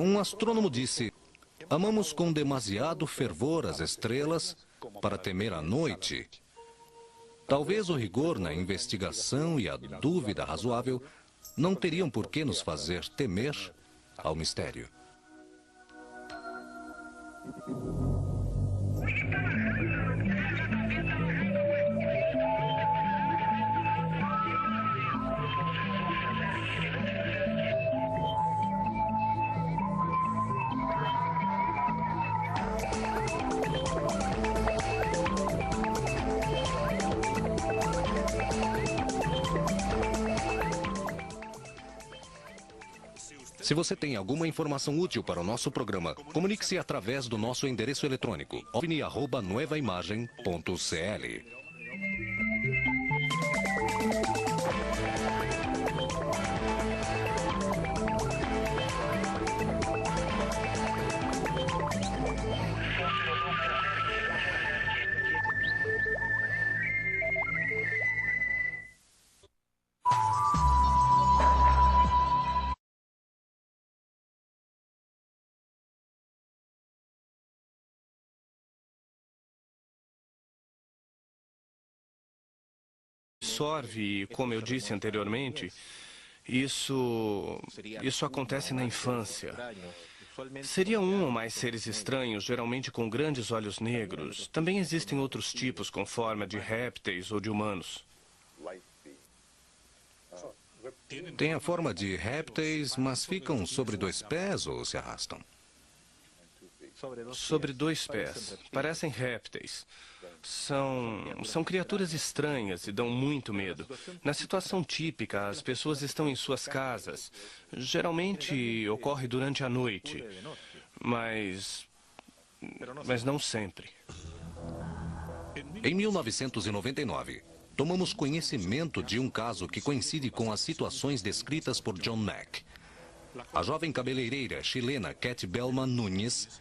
Um astrônomo disse: amamos com demasiado fervor as estrelas para temer a noite. Talvez o rigor na investigação e a dúvida razoável não teriam por que nos fazer temer ao mistério. Se você tem alguma informação útil para o nosso programa, comunique-se através do nosso endereço eletrônico ovni@nuevaimagem.cl. Absorve, e como eu disse anteriormente, isso acontece na infância. Seria um ou mais seres estranhos, geralmente com grandes olhos negros. Também existem outros tipos com forma de répteis ou de humanos. Tem a forma de répteis, mas ficam sobre dois pés ou se arrastam? Sobre dois pés. Parecem répteis. São criaturas estranhas e dão muito medo. Na situação típica, as pessoas estão em suas casas. Geralmente ocorre durante a noite, mas não sempre. Em 1999, tomamos conhecimento de um caso que coincide com as situações descritas por John Mack. A jovem cabeleireira chilena Cat Bellman Nunes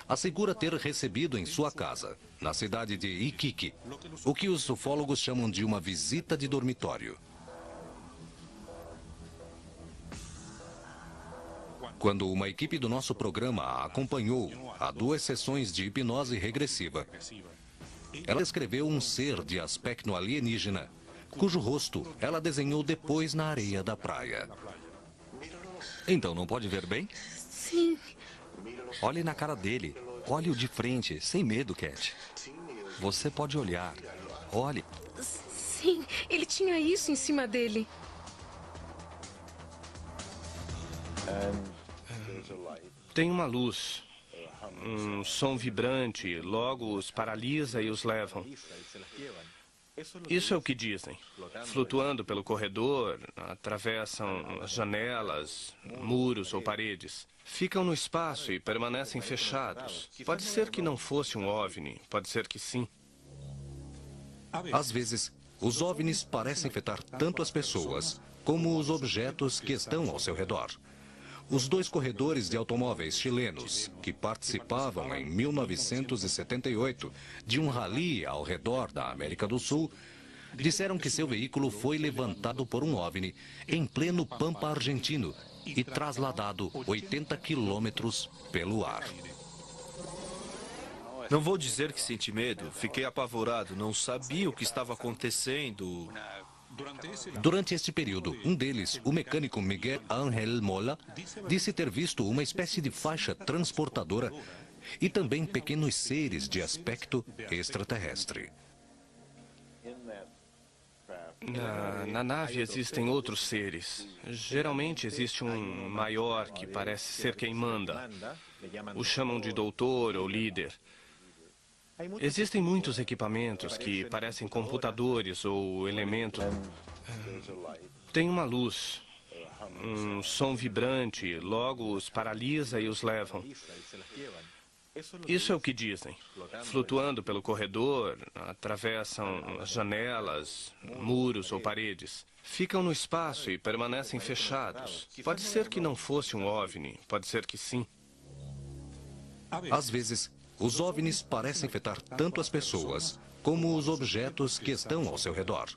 assegura ter recebido em sua casa, na cidade de Iquique, o que os ufólogos chamam de uma visita de dormitório. Quando uma equipe do nosso programa a acompanhou a 2 sessões de hipnose regressiva, ela descreveu um ser de aspecto alienígena, cujo rosto ela desenhou depois na areia da praia. Então não pode ver bem? Sim. Olhe na cara dele. Olhe-o de frente, sem medo, Cat. Você pode olhar. Olhe. Sim, ele tinha isso em cima dele. Tem uma luz, um som vibrante, logo os paralisa e os levam. Isso é o que dizem. Flutuando pelo corredor, atravessam as janelas, muros ou paredes. Ficam no espaço e permanecem fechados. Pode ser que não fosse um OVNI, pode ser que sim. Às vezes, os OVNIs parecem afetar tanto as pessoas como os objetos que estão ao seu redor. Os dois corredores de automóveis chilenos, que participavam em 1978 de um rally ao redor da América do Sul, disseram que seu veículo foi levantado por um OVNI em pleno Pampa argentino e trasladado 80 quilômetros pelo ar. Não vou dizer que senti medo, fiquei apavorado, não sabia o que estava acontecendo. Durante este período, um deles, o mecânico Miguel Ángel Mola, disse ter visto uma espécie de faixa transportadora e também pequenos seres de aspecto extraterrestre. Na nave existem outros seres. Geralmente existe um maior que parece ser quem manda. O chamam de doutor ou líder. Existem muitos equipamentos que parecem computadores ou elementos. Tem uma luz, um som vibrante, logo os paralisa e os levam. Isso é o que dizem. Flutuando pelo corredor, atravessam as janelas, muros ou paredes. Ficam no espaço e permanecem fechados. Pode ser que não fosse um OVNI, pode ser que sim. Às vezes, os OVNIs parecem afetar tanto as pessoas como os objetos que estão ao seu redor.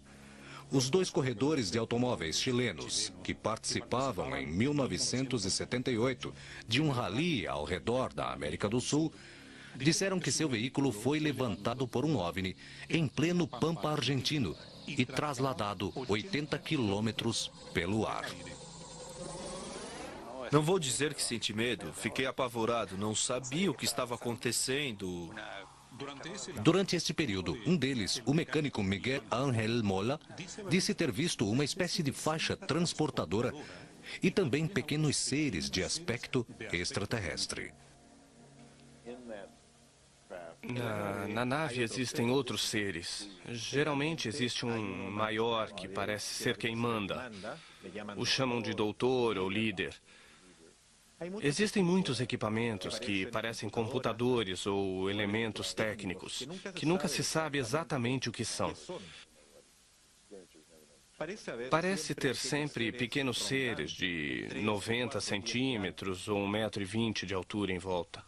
Os dois corredores de automóveis chilenos, que participavam em 1978 de um rally ao redor da América do Sul, disseram que seu veículo foi levantado por um OVNI em pleno Pampa argentino e trasladado 80 quilômetros pelo ar. Não vou dizer que senti medo, fiquei apavorado, não sabia o que estava acontecendo. Durante este período, um deles, o mecânico Miguel Ángel Mola, disse ter visto uma espécie de faixa transportadora e também pequenos seres de aspecto extraterrestre. Na nave existem outros seres. Geralmente existe um maior que parece ser quem manda. O chamam de doutor ou líder. Existem muitos equipamentos que parecem computadores ou elementos técnicos, que nunca se sabe exatamente o que são. Parece ter sempre pequenos seres de 90 centímetros ou 1,20 m de altura em volta.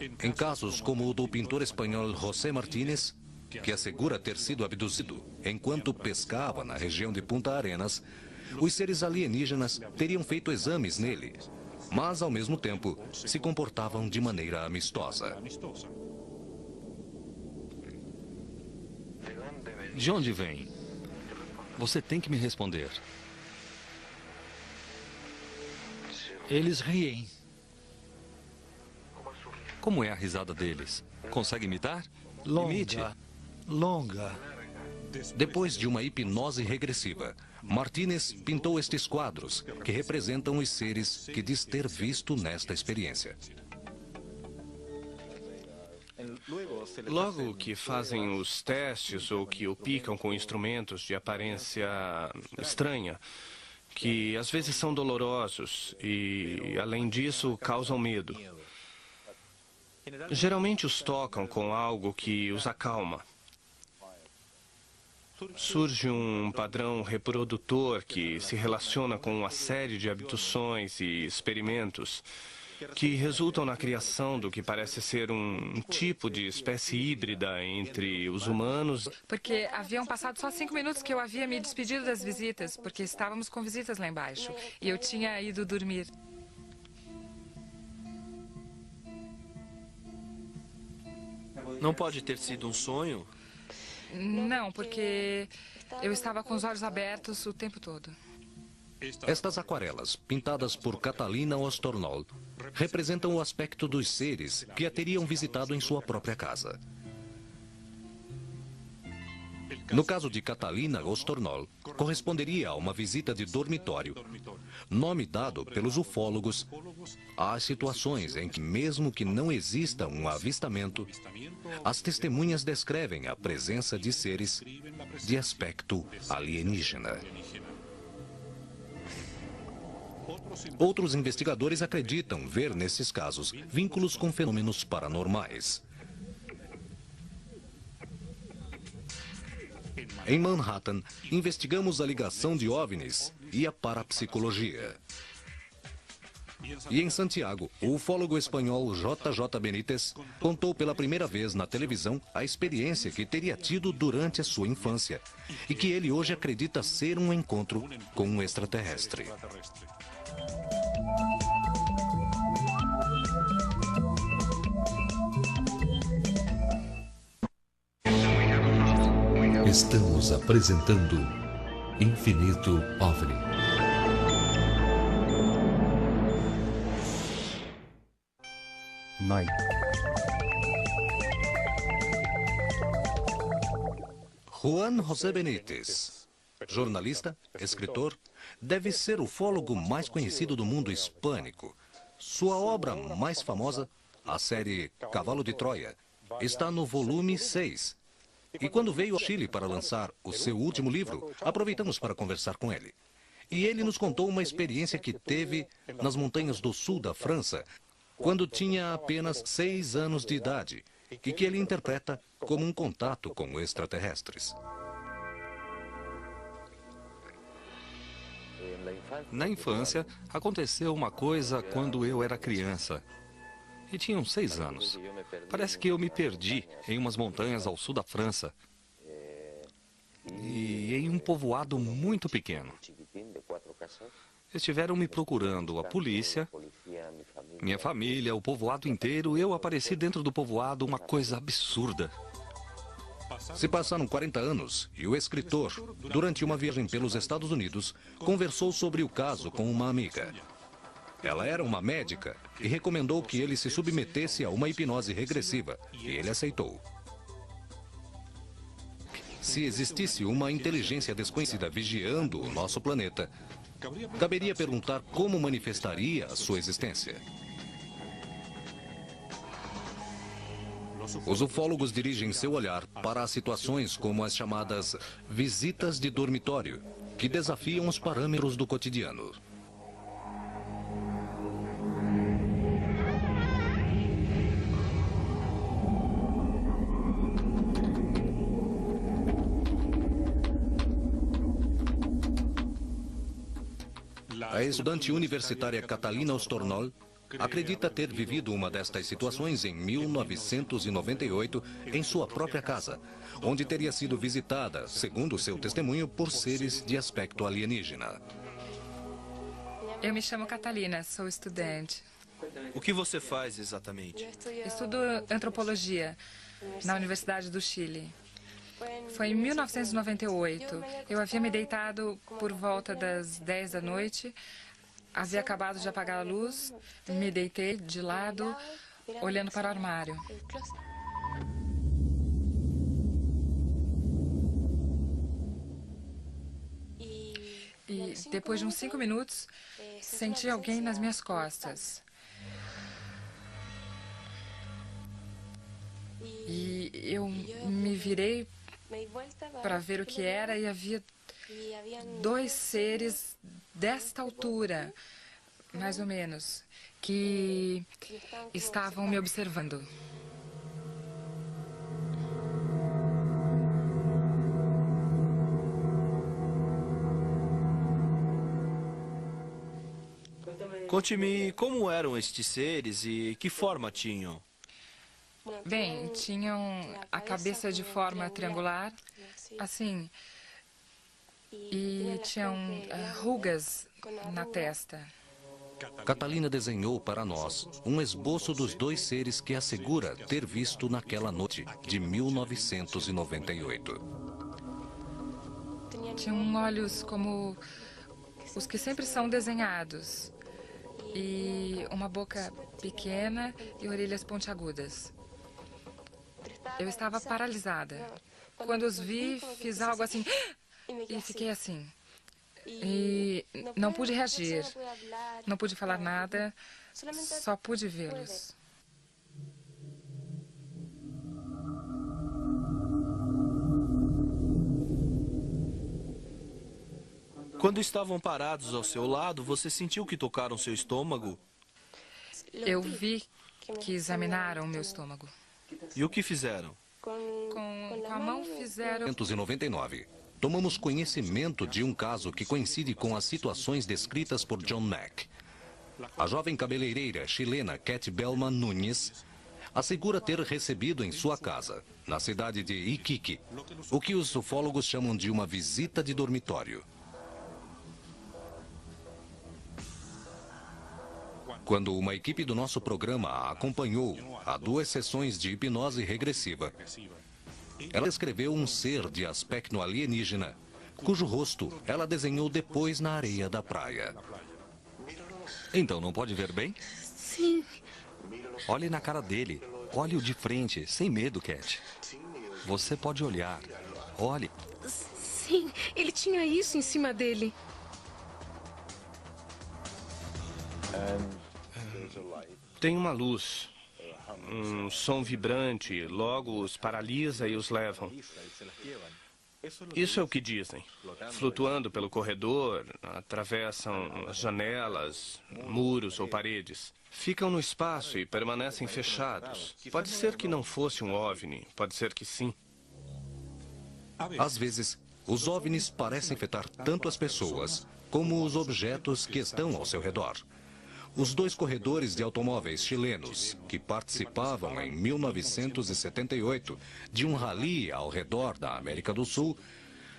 Em casos como o do pintor espanhol José Martínez, que assegura ter sido abduzido enquanto pescava na região de Punta Arenas, os seres alienígenas teriam feito exames nele, mas ao mesmo tempo se comportavam de maneira amistosa. De onde vem? Você tem que me responder. Eles riem. Como é a risada deles? Consegue imitar? Imite. Longa. Depois de uma hipnose regressiva, Martínez pintou estes quadros, que representam os seres que diz ter visto nesta experiência. Logo que fazem os testes ou que o picam com instrumentos de aparência estranha, que às vezes são dolorosos e, além disso, causam medo. Geralmente os tocam com algo que os acalma. Surge um padrão reprodutor que se relaciona com uma série de abduções e experimentos que resultam na criação do que parece ser um tipo de espécie híbrida entre os humanos. Porque haviam passado só 5 minutos que eu havia me despedido das visitas, porque estávamos com visitas lá embaixo e eu tinha ido dormir. Não pode ter sido um sonho? Não, porque eu estava com os olhos abertos o tempo todo. Estas aquarelas, pintadas por Catalina Ostornol, representam o aspecto dos seres que a teriam visitado em sua própria casa. No caso de Catalina Ostornol, corresponderia a uma visita de dormitório, nome dado pelos ufólogos às situações em que, mesmo que não exista um avistamento, as testemunhas descrevem a presença de seres de aspecto alienígena. Outros investigadores acreditam ver nesses casos vínculos com fenômenos paranormais. Em Manhattan, investigamos a ligação de OVNIs e a parapsicologia. E em Santiago, o ufólogo espanhol J.J. Benítez contou pela primeira vez na televisão a experiência que teria tido durante a sua infância e que ele hoje acredita ser um encontro com um extraterrestre. Estamos apresentando Infinito OVNI. Juan José Benítez, jornalista, escritor, deve ser o ufólogo mais conhecido do mundo hispânico. Sua obra mais famosa, a série Cavalo de Troia, está no volume 6. E quando veio ao Chile para lançar o seu último livro, aproveitamos para conversar com ele. E ele nos contou uma experiência que teve nas montanhas do sul da França, quando tinha apenas 6 anos de idade, e que ele interpreta como um contato com extraterrestres. Na infância, aconteceu uma coisa quando eu era criança. E tinha uns 6 anos. Parece que eu me perdi em umas montanhas ao sul da França. E em um povoado muito pequeno. Estiveram me procurando a polícia, minha família, o povoado inteiro. Eu apareci dentro do povoado, uma coisa absurda. Se passaram 40 anos e o escritor, durante uma viagem pelos Estados Unidos, conversou sobre o caso com uma amiga. Ela era uma médica e recomendou que ele se submetesse a uma hipnose regressiva, e ele aceitou. Se existisse uma inteligência desconhecida vigiando o nosso planeta, caberia perguntar como manifestaria a sua existência. Os ufólogos dirigem seu olhar para as situações como as chamadas visitas de dormitório, que desafiam os parâmetros do cotidiano. A estudante universitária Catalina Ostornol acredita ter vivido uma destas situações em 1998 em sua própria casa, onde teria sido visitada, segundo seu testemunho, por seres de aspecto alienígena. Eu me chamo Catalina, sou estudante. O que você faz exatamente? Estudo antropologia na Universidade do Chile. Foi em 1998. Eu havia me deitado por volta das 10 da noite. Havia acabado de apagar a luz. Me deitei de lado, olhando para o armário. E depois de uns 5 minutos, senti alguém nas minhas costas. E eu me virei para ver o que era e havia 2 seres desta altura, mais ou menos, que estavam me observando. Conte-me como eram estes seres e que forma tinham. Bem, tinham a cabeça de forma triangular, assim, e tinham rugas na testa. Catalina desenhou para nós um esboço dos 2 seres que assegura ter visto naquela noite de 1998. Tinham olhos como os que sempre são desenhados, e uma boca pequena e orelhas pontiagudas. Eu estava paralisada. Quando os vi, fiz algo assim e fiquei assim. E não pude reagir, não pude falar nada, só pude vê-los. Quando estavam parados ao seu lado, você sentiu que tocaram seu estômago? Eu vi que examinaram meu estômago. E o que fizeram? Com a mão fizeram... 1999. Tomamos conhecimento de um caso que coincide com as situações descritas por John Mack. A jovem cabeleireira chilena Cat Bellman Nunes assegura ter recebido em sua casa, na cidade de Iquique, o que os ufólogos chamam de uma visita de dormitório. Quando uma equipe do nosso programa a acompanhou a 2 sessões de hipnose regressiva, ela descreveu um ser de aspecto alienígena, cujo rosto ela desenhou depois na areia da praia. Então, não pode ver bem? Sim. Olhe na cara dele. Olhe-o de frente, sem medo, Cat. Você pode olhar. Olhe. Sim, ele tinha isso em cima dele. Tem uma luz, um som vibrante, logo os paralisa e os levam. Isso é o que dizem. Flutuando pelo corredor, atravessam as janelas, muros ou paredes. Ficam no espaço e permanecem fechados. Pode ser que não fosse um OVNI, pode ser que sim. Às vezes, os OVNIs parecem afetar tanto as pessoas como os objetos que estão ao seu redor. Os 2 corredores de automóveis chilenos, que participavam em 1978 de um rally ao redor da América do Sul,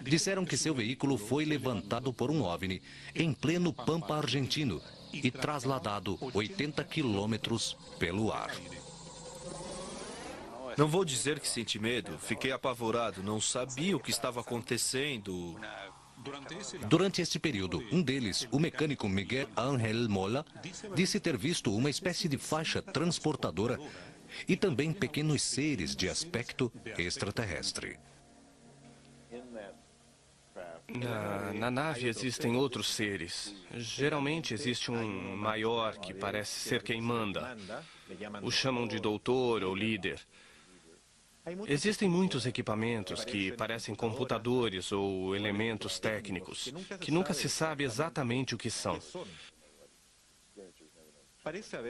disseram que seu veículo foi levantado por um OVNI em pleno Pampa argentino e trasladado 80 quilômetros pelo ar. Não vou dizer que senti medo, fiquei apavorado, não sabia o que estava acontecendo. Durante este período, um deles, o mecânico Miguel Ángel Mola, disse ter visto uma espécie de faixa transportadora e também pequenos seres de aspecto extraterrestre. Na nave existem outros seres. Geralmente existe um maior que parece ser quem manda. O chamam de doutor ou líder. Existem muitos equipamentos que parecem computadores ou elementos técnicos, que nunca se sabe exatamente o que são.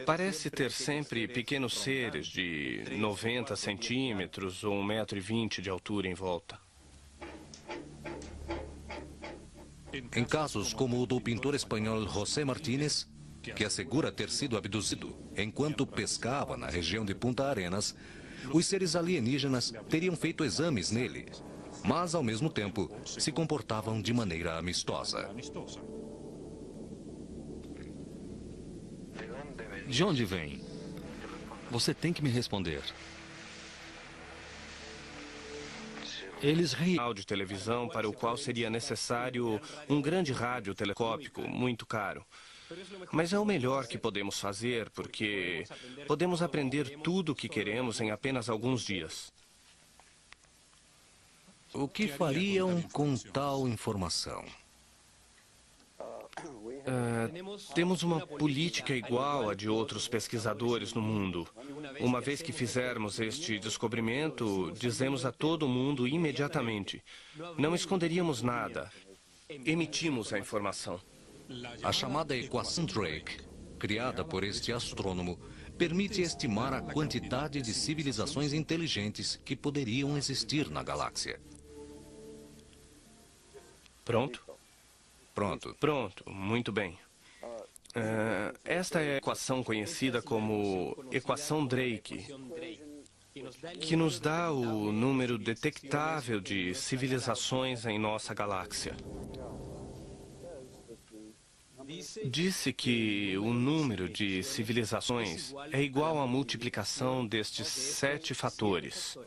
Parece ter sempre pequenos seres de 90 centímetros ou 1,20 m de altura em volta. Em casos como o do pintor espanhol José Martínez, que assegura ter sido abduzido enquanto pescava na região de Punta Arenas, os seres alienígenas teriam feito exames nele, mas, ao mesmo tempo, se comportavam de maneira amistosa. De onde vem? Você tem que me responder. Eles rádio de televisão para o qual seria necessário um grande rádio telescópico muito caro. Mas é o melhor que podemos fazer, porque podemos aprender tudo o que queremos em apenas alguns dias. O que fariam com tal informação? Temos uma política igual à de outros pesquisadores no mundo. Uma vez que fizermos este descobrimento, dizemos a todo mundo imediatamente. Não esconderíamos nada. Emitimos a informação. A chamada equação Drake, criada por este astrônomo, permite estimar a quantidade de civilizações inteligentes que poderiam existir na galáxia. Pronto? Pronto. Pronto, muito bem. Esta é a equação conhecida como equação Drake, que nos dá o número detectável de civilizações em nossa galáxia. Disse que o número de civilizações é igual à multiplicação destes 7 fatores.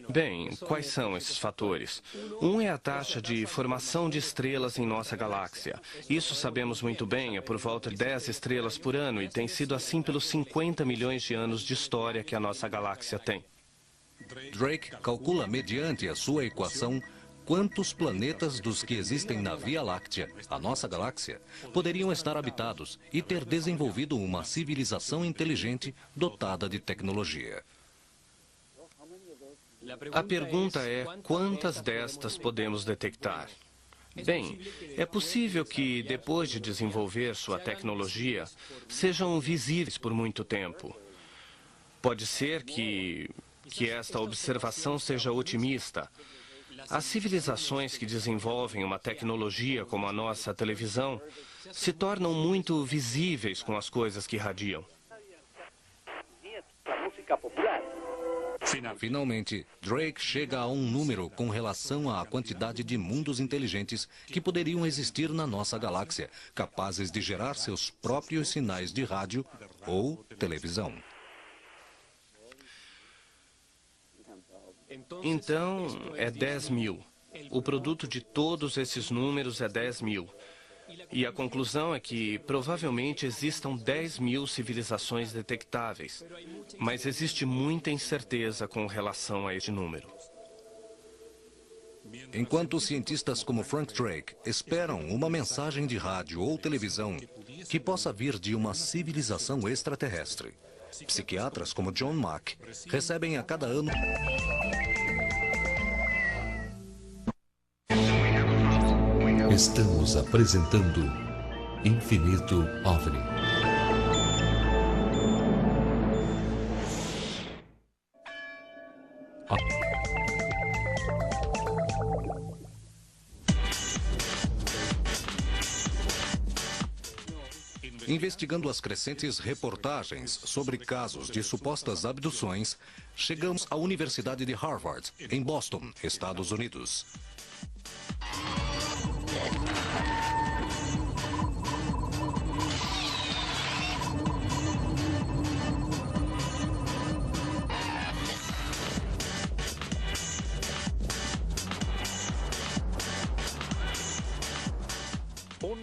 Bem, quais são esses fatores? Um é a taxa de formação de estrelas em nossa galáxia. Isso sabemos muito bem, é por volta de 10 estrelas por ano e tem sido assim pelos 50 milhões de anos de história que a nossa galáxia tem. Drake calcula mediante a sua equação quantos planetas dos que existem na Via Láctea, a nossa galáxia, poderiam estar habitados e ter desenvolvido uma civilização inteligente dotada de tecnologia. A pergunta é, quantas destas podemos detectar? Bem, é possível que, depois de desenvolver sua tecnologia, sejam visíveis por muito tempo. Pode ser que esta observação seja otimista. As civilizações que desenvolvem uma tecnologia como a nossa televisão se tornam muito visíveis com as coisas que irradiam. Finalmente, Drake chega a um número com relação à quantidade de mundos inteligentes que poderiam existir na nossa galáxia, capazes de gerar seus próprios sinais de rádio ou televisão. Então, é 10 mil. O produto de todos esses números é 10 mil. E a conclusão é que provavelmente existam 10 mil civilizações detectáveis. Mas existe muita incerteza com relação a este número. Enquanto cientistas como Frank Drake esperam uma mensagem de rádio ou televisão que possa vir de uma civilização extraterrestre, psiquiatras como John Mack recebem a cada ano... Estamos apresentando Infinito OVNI. Investigando as crescentes reportagens sobre casos de supostas abduções, chegamos à Universidade de Harvard, em Boston, Estados Unidos.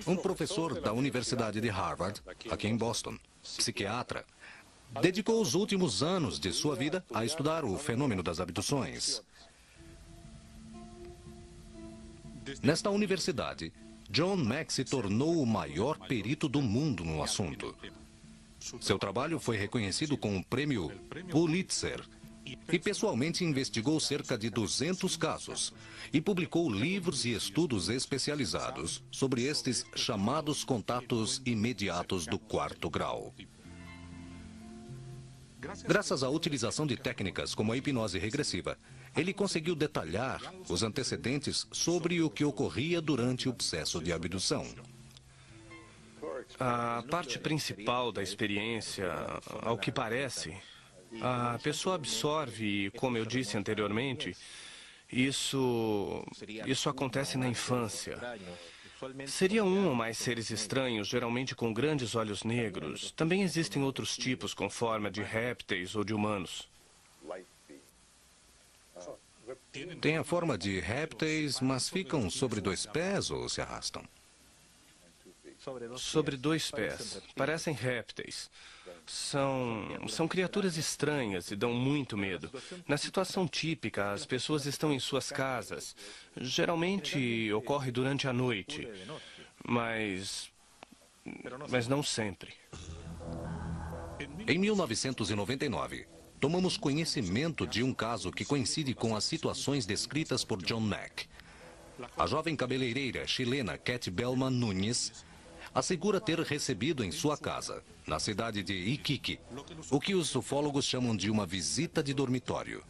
Um professor da Universidade de Harvard, aqui em Boston, psiquiatra, dedicou os últimos anos de sua vida a estudar o fenômeno das abduções. Nesta universidade, John Mack se tornou o maior perito do mundo no assunto. Seu trabalho foi reconhecido com o prêmio Pulitzer e pessoalmente investigou cerca de 200 casos e publicou livros e estudos especializados sobre estes chamados contatos imediatos do quarto grau. Graças à utilização de técnicas como a hipnose regressiva, ele conseguiu detalhar os antecedentes sobre o que ocorria durante o processo de abdução. A parte principal da experiência, ao que parece, a pessoa absorve, e, como eu disse anteriormente, isso acontece na infância. Seriam um ou mais seres estranhos, geralmente com grandes olhos negros. Também existem outros tipos com forma de répteis ou de humanos. Tem a forma de répteis, mas ficam sobre dois pés ou se arrastam? Sobre dois pés. Parecem répteis. São criaturas estranhas e dão muito medo. Na situação típica, as pessoas estão em suas casas. Geralmente ocorre durante a noite, mas não sempre. Em 1999, tomamos conhecimento de um caso que coincide com as situações descritas por John Mack. A jovem cabeleireira chilena Cat Bellman Nunes assegura ter recebido em sua casa, na cidade de Iquique, o que os ufólogos chamam de uma visita de dormitório.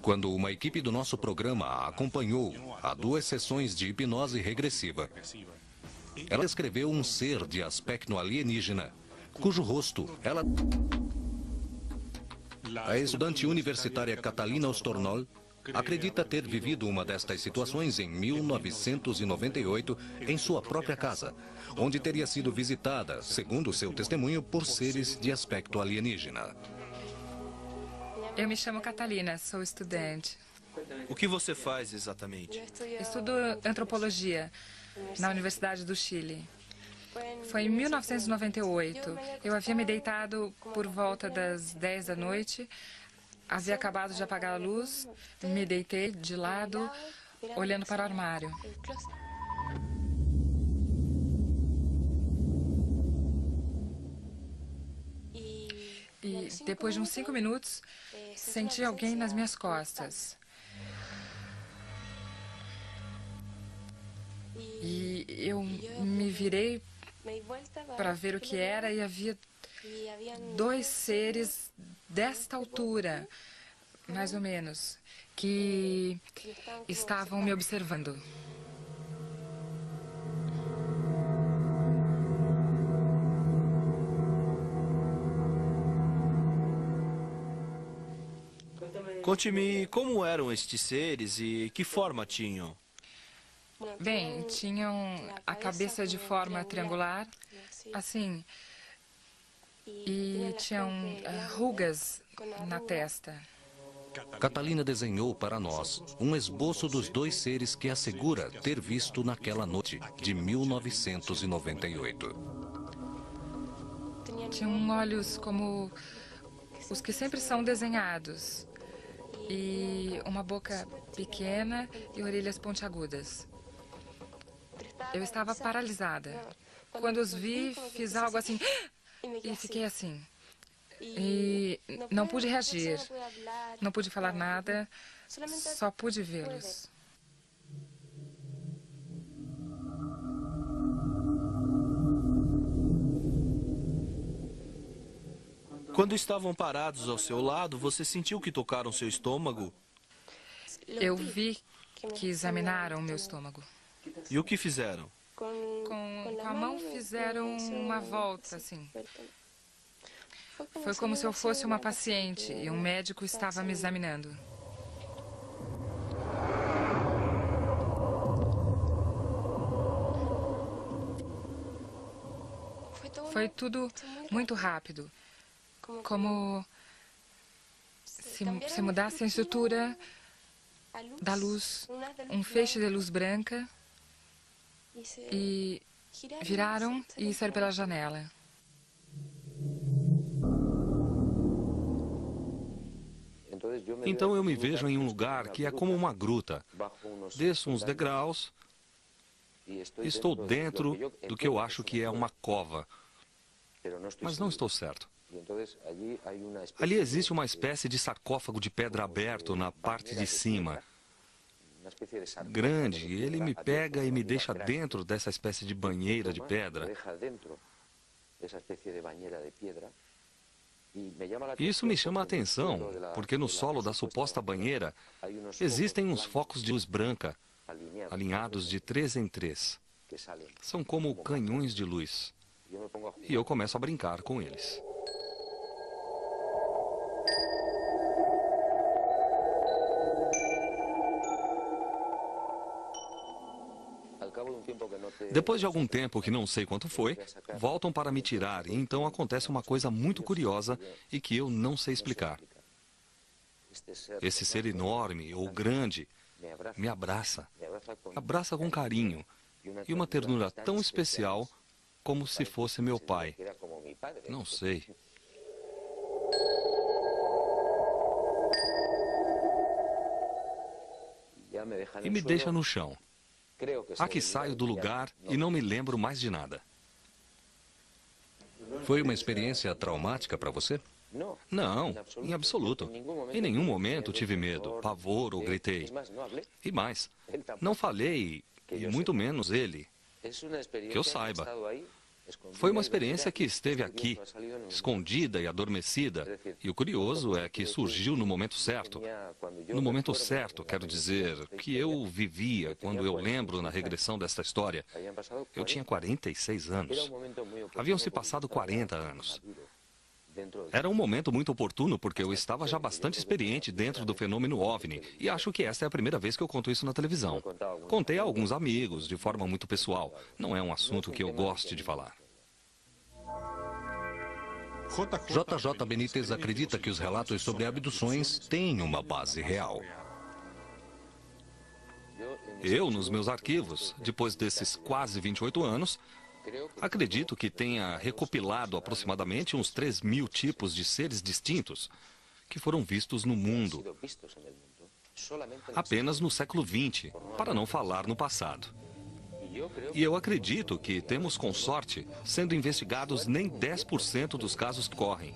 Quando uma equipe do nosso programa a acompanhou a 2 sessões de hipnose regressiva, ela descreveu um ser de aspecto alienígena, cujo rosto ela... A estudante universitária Catalina Ostornol acredita ter vivido uma destas situações em 1998 em sua própria casa, onde teria sido visitada, segundo seu testemunho, por seres de aspecto alienígena. Eu me chamo Catalina, sou estudante. O que você faz exatamente? Estudo antropologia na Universidade do Chile. Foi em 1998. Eu havia me deitado por volta das 10 da noite. Havia acabado de apagar a luz. Me deitei de lado, olhando para o armário. E depois de uns 5 minutos, senti alguém nas minhas costas. E eu me virei para ver o que era e havia 2 seres desta altura, mais ou menos, que estavam me observando. Conte-me como eram estes seres e que forma tinham. Bem, tinham a cabeça de forma triangular, assim, e tinham rugas na testa. Catalina desenhou para nós um esboço dos 2 seres que assegura ter visto naquela noite de 1998. Tinham olhos como os que sempre são desenhados, e uma boca pequena e orelhas pontiagudas. Eu estava paralisada. Quando os vi, fiz algo assim e fiquei assim. E não pude reagir, não pude falar nada, só pude vê-los. Quando estavam parados ao seu lado, você sentiu que tocaram seu estômago? Eu vi que examinaram o meu estômago. E o que fizeram? Com a mão fizeram uma volta, assim. Foi como se eu fosse uma paciente e um médico estava me examinando. Foi tudo muito rápido. Como se mudasse a estrutura da luz, um feixe de luz branca, e viraram e saíram pela janela. Então eu me vejo em um lugar que é como uma gruta. Desço uns degraus e estou dentro do que eu acho que é uma cova. Mas não estou certo. Ali existe uma espécie de sarcófago de pedra aberto na parte de cima. Grande, e ele me pega e me deixa dentro dessa espécie de banheira de pedra. Isso me chama a atenção, porque no solo da suposta banheira existem uns focos de luz branca, alinhados de 3 em 3. São como canhões de luz. E eu começo a brincar com eles. Depois de algum tempo, que não sei quanto foi, voltam para me tirar e então acontece uma coisa muito curiosa e que eu não sei explicar. Esse ser enorme ou grande me abraça com carinho e uma ternura tão especial como se fosse meu pai. Não sei. E me deixa no chão. Aqui saio do lugar e não me lembro mais de nada. Foi uma experiência traumática para você? Não, em absoluto. Em nenhum momento tive medo, pavor ou gritei. E mais, não falei, e muito menos ele, que eu saiba. Foi uma experiência que esteve aqui, escondida e adormecida, e o curioso é que surgiu no momento certo. No momento certo, quero dizer, que eu vivia quando eu lembro na regressão desta história. Eu tinha 46 anos. Haviam se passado 40 anos. Era um momento muito oportuno porque eu estava já bastante experiente dentro do fenômeno OVNI e acho que esta é a primeira vez que eu conto isso na televisão. Contei a alguns amigos de forma muito pessoal. Não é um assunto que eu goste de falar. JJ Benítez acredita que os relatos sobre abduções têm uma base real. Eu, nos meus arquivos, depois desses quase 28 anos, acredito que tenha recopilado aproximadamente uns 3.000 tipos de seres distintos que foram vistos no mundo, apenas no século XX, para não falar no passado. E eu acredito que temos, com sorte, sendo investigados nem 10% dos casos que correm.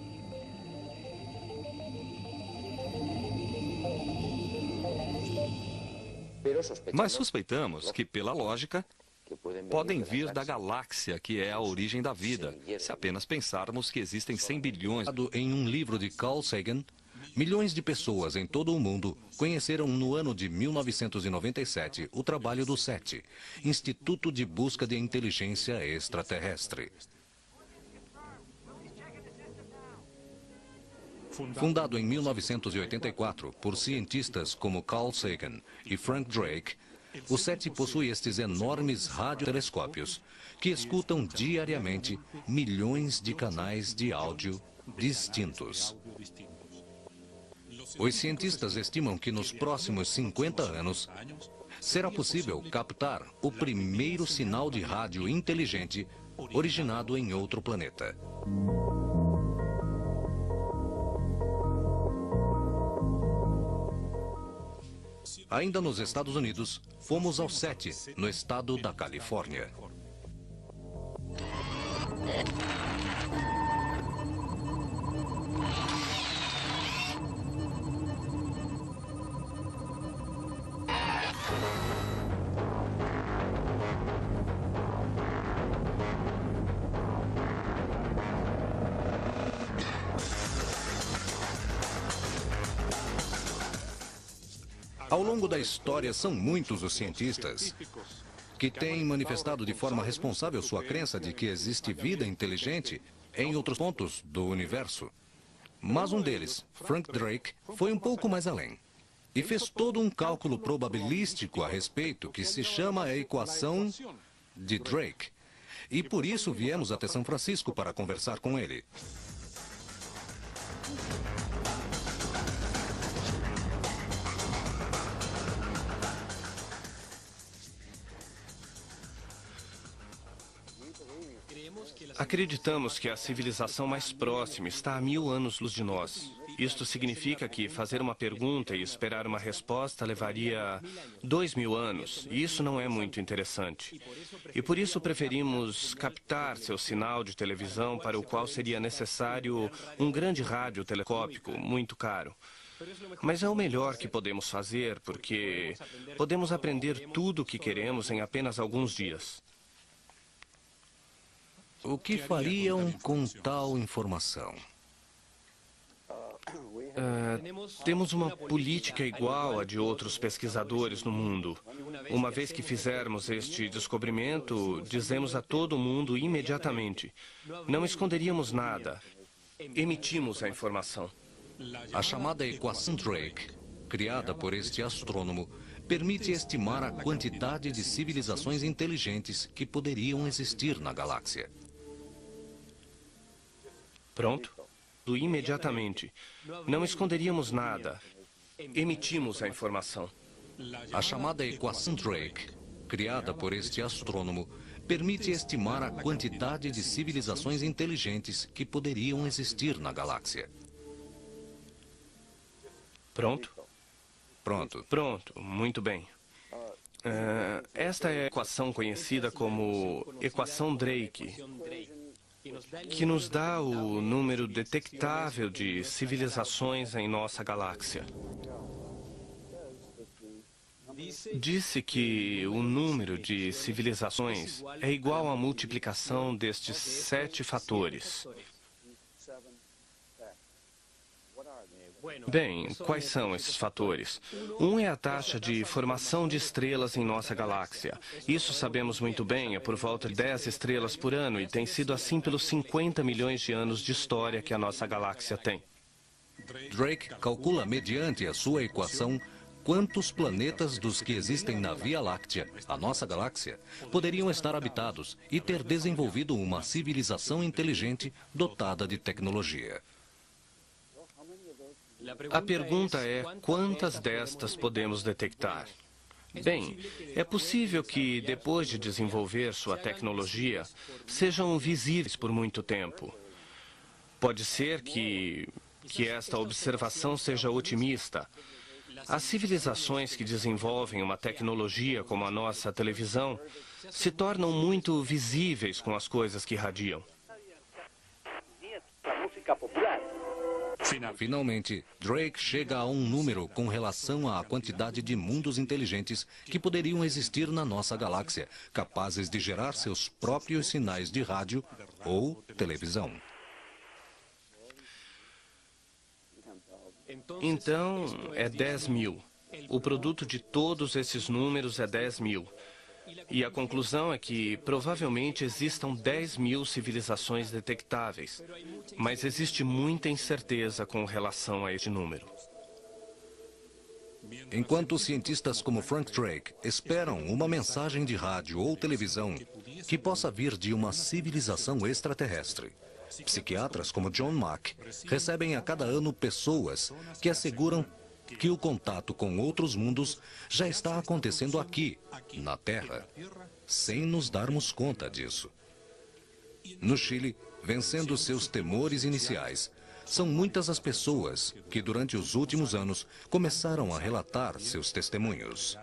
Mas suspeitamos que, pela lógica, podem vir da galáxia, que é a origem da vida, se apenas pensarmos que existem 100 bilhões. Em um livro de Carl Sagan, milhões de pessoas em todo o mundo conheceram no ano de 1997 o trabalho do SETI, Instituto de Busca de Inteligência Extraterrestre. Fundado em 1984 por cientistas como Carl Sagan e Frank Drake, o SETI possui estes enormes radiotelescópios que escutam diariamente milhões de canais de áudio distintos. Os cientistas estimam que nos próximos 50 anos será possível captar o primeiro sinal de rádio inteligente originado em outro planeta. Ainda nos Estados Unidos, fomos ao SETI, no estado da Califórnia. Ao longo da história, são muitos os cientistas que têm manifestado de forma responsável sua crença de que existe vida inteligente em outros pontos do universo. Mas um deles, Frank Drake, foi um pouco mais além e fez todo um cálculo probabilístico a respeito que se chama a equação de Drake. E por isso viemos até São Francisco para conversar com ele. Acreditamos que a civilização mais próxima está a 1000 anos-luz de nós. Isto significa que fazer uma pergunta e esperar uma resposta levaria 2000 anos, e isso não é muito interessante. E por isso preferimos captar seu sinal de televisão, para o qual seria necessário um grande rádio telescópico muito caro. Mas é o melhor que podemos fazer, porque podemos aprender tudo o que queremos em apenas alguns dias. O que fariam com tal informação? Temos uma política igual à de outros pesquisadores no mundo. Uma vez que fizermos este descobrimento, dizemos a todo mundo imediatamente. Não esconderíamos nada. Emitimos a informação. A chamada equação Drake, criada por este astrônomo, permite estimar a quantidade de civilizações inteligentes que poderiam existir na galáxia. Pronto? Imediatamente. Não esconderíamos nada. Emitimos a informação. A chamada equação Drake, criada por este astrônomo, permite estimar a quantidade de civilizações inteligentes que poderiam existir na galáxia. Pronto? Pronto. Pronto, muito bem. Esta é a equação conhecida como equação Drake, que nos dá o número detectável de civilizações em nossa galáxia. Disse que o número de civilizações é igual à multiplicação destes 7 fatores. Bem, quais são esses fatores? Um é a taxa de formação de estrelas em nossa galáxia. Isso sabemos muito bem, é por volta de 10 estrelas por ano e tem sido assim pelos 50 milhões de anos de história que a nossa galáxia tem. Drake calcula mediante a sua equação quantos planetas dos que existem na Via Láctea, a nossa galáxia, poderiam estar habitados e ter desenvolvido uma civilização inteligente dotada de tecnologia. A pergunta é, quantas destas podemos detectar? Bem, é possível que, depois de desenvolver sua tecnologia, sejam visíveis por muito tempo. Pode ser que esta observação seja otimista. As civilizações que desenvolvem uma tecnologia como a nossa televisão se tornam muito visíveis com as coisas que irradiam. Finalmente, Drake chega a um número com relação à quantidade de mundos inteligentes que poderiam existir na nossa galáxia, capazes de gerar seus próprios sinais de rádio ou televisão. Então, é 10 mil. O produto de todos esses números é 10 mil. E a conclusão é que provavelmente existam 10 mil civilizações detectáveis. Mas existe muita incerteza com relação a este número. Enquanto cientistas como Frank Drake esperam uma mensagem de rádio ou televisão que possa vir de uma civilização extraterrestre, psiquiatras como John Mack recebem a cada ano pessoas que asseguram que o contato com outros mundos já está acontecendo aqui, na Terra, sem nos darmos conta disso. No Chile, vencendo seus temores iniciais, são muitas as pessoas que, durante os últimos anos, começaram a relatar seus testemunhos.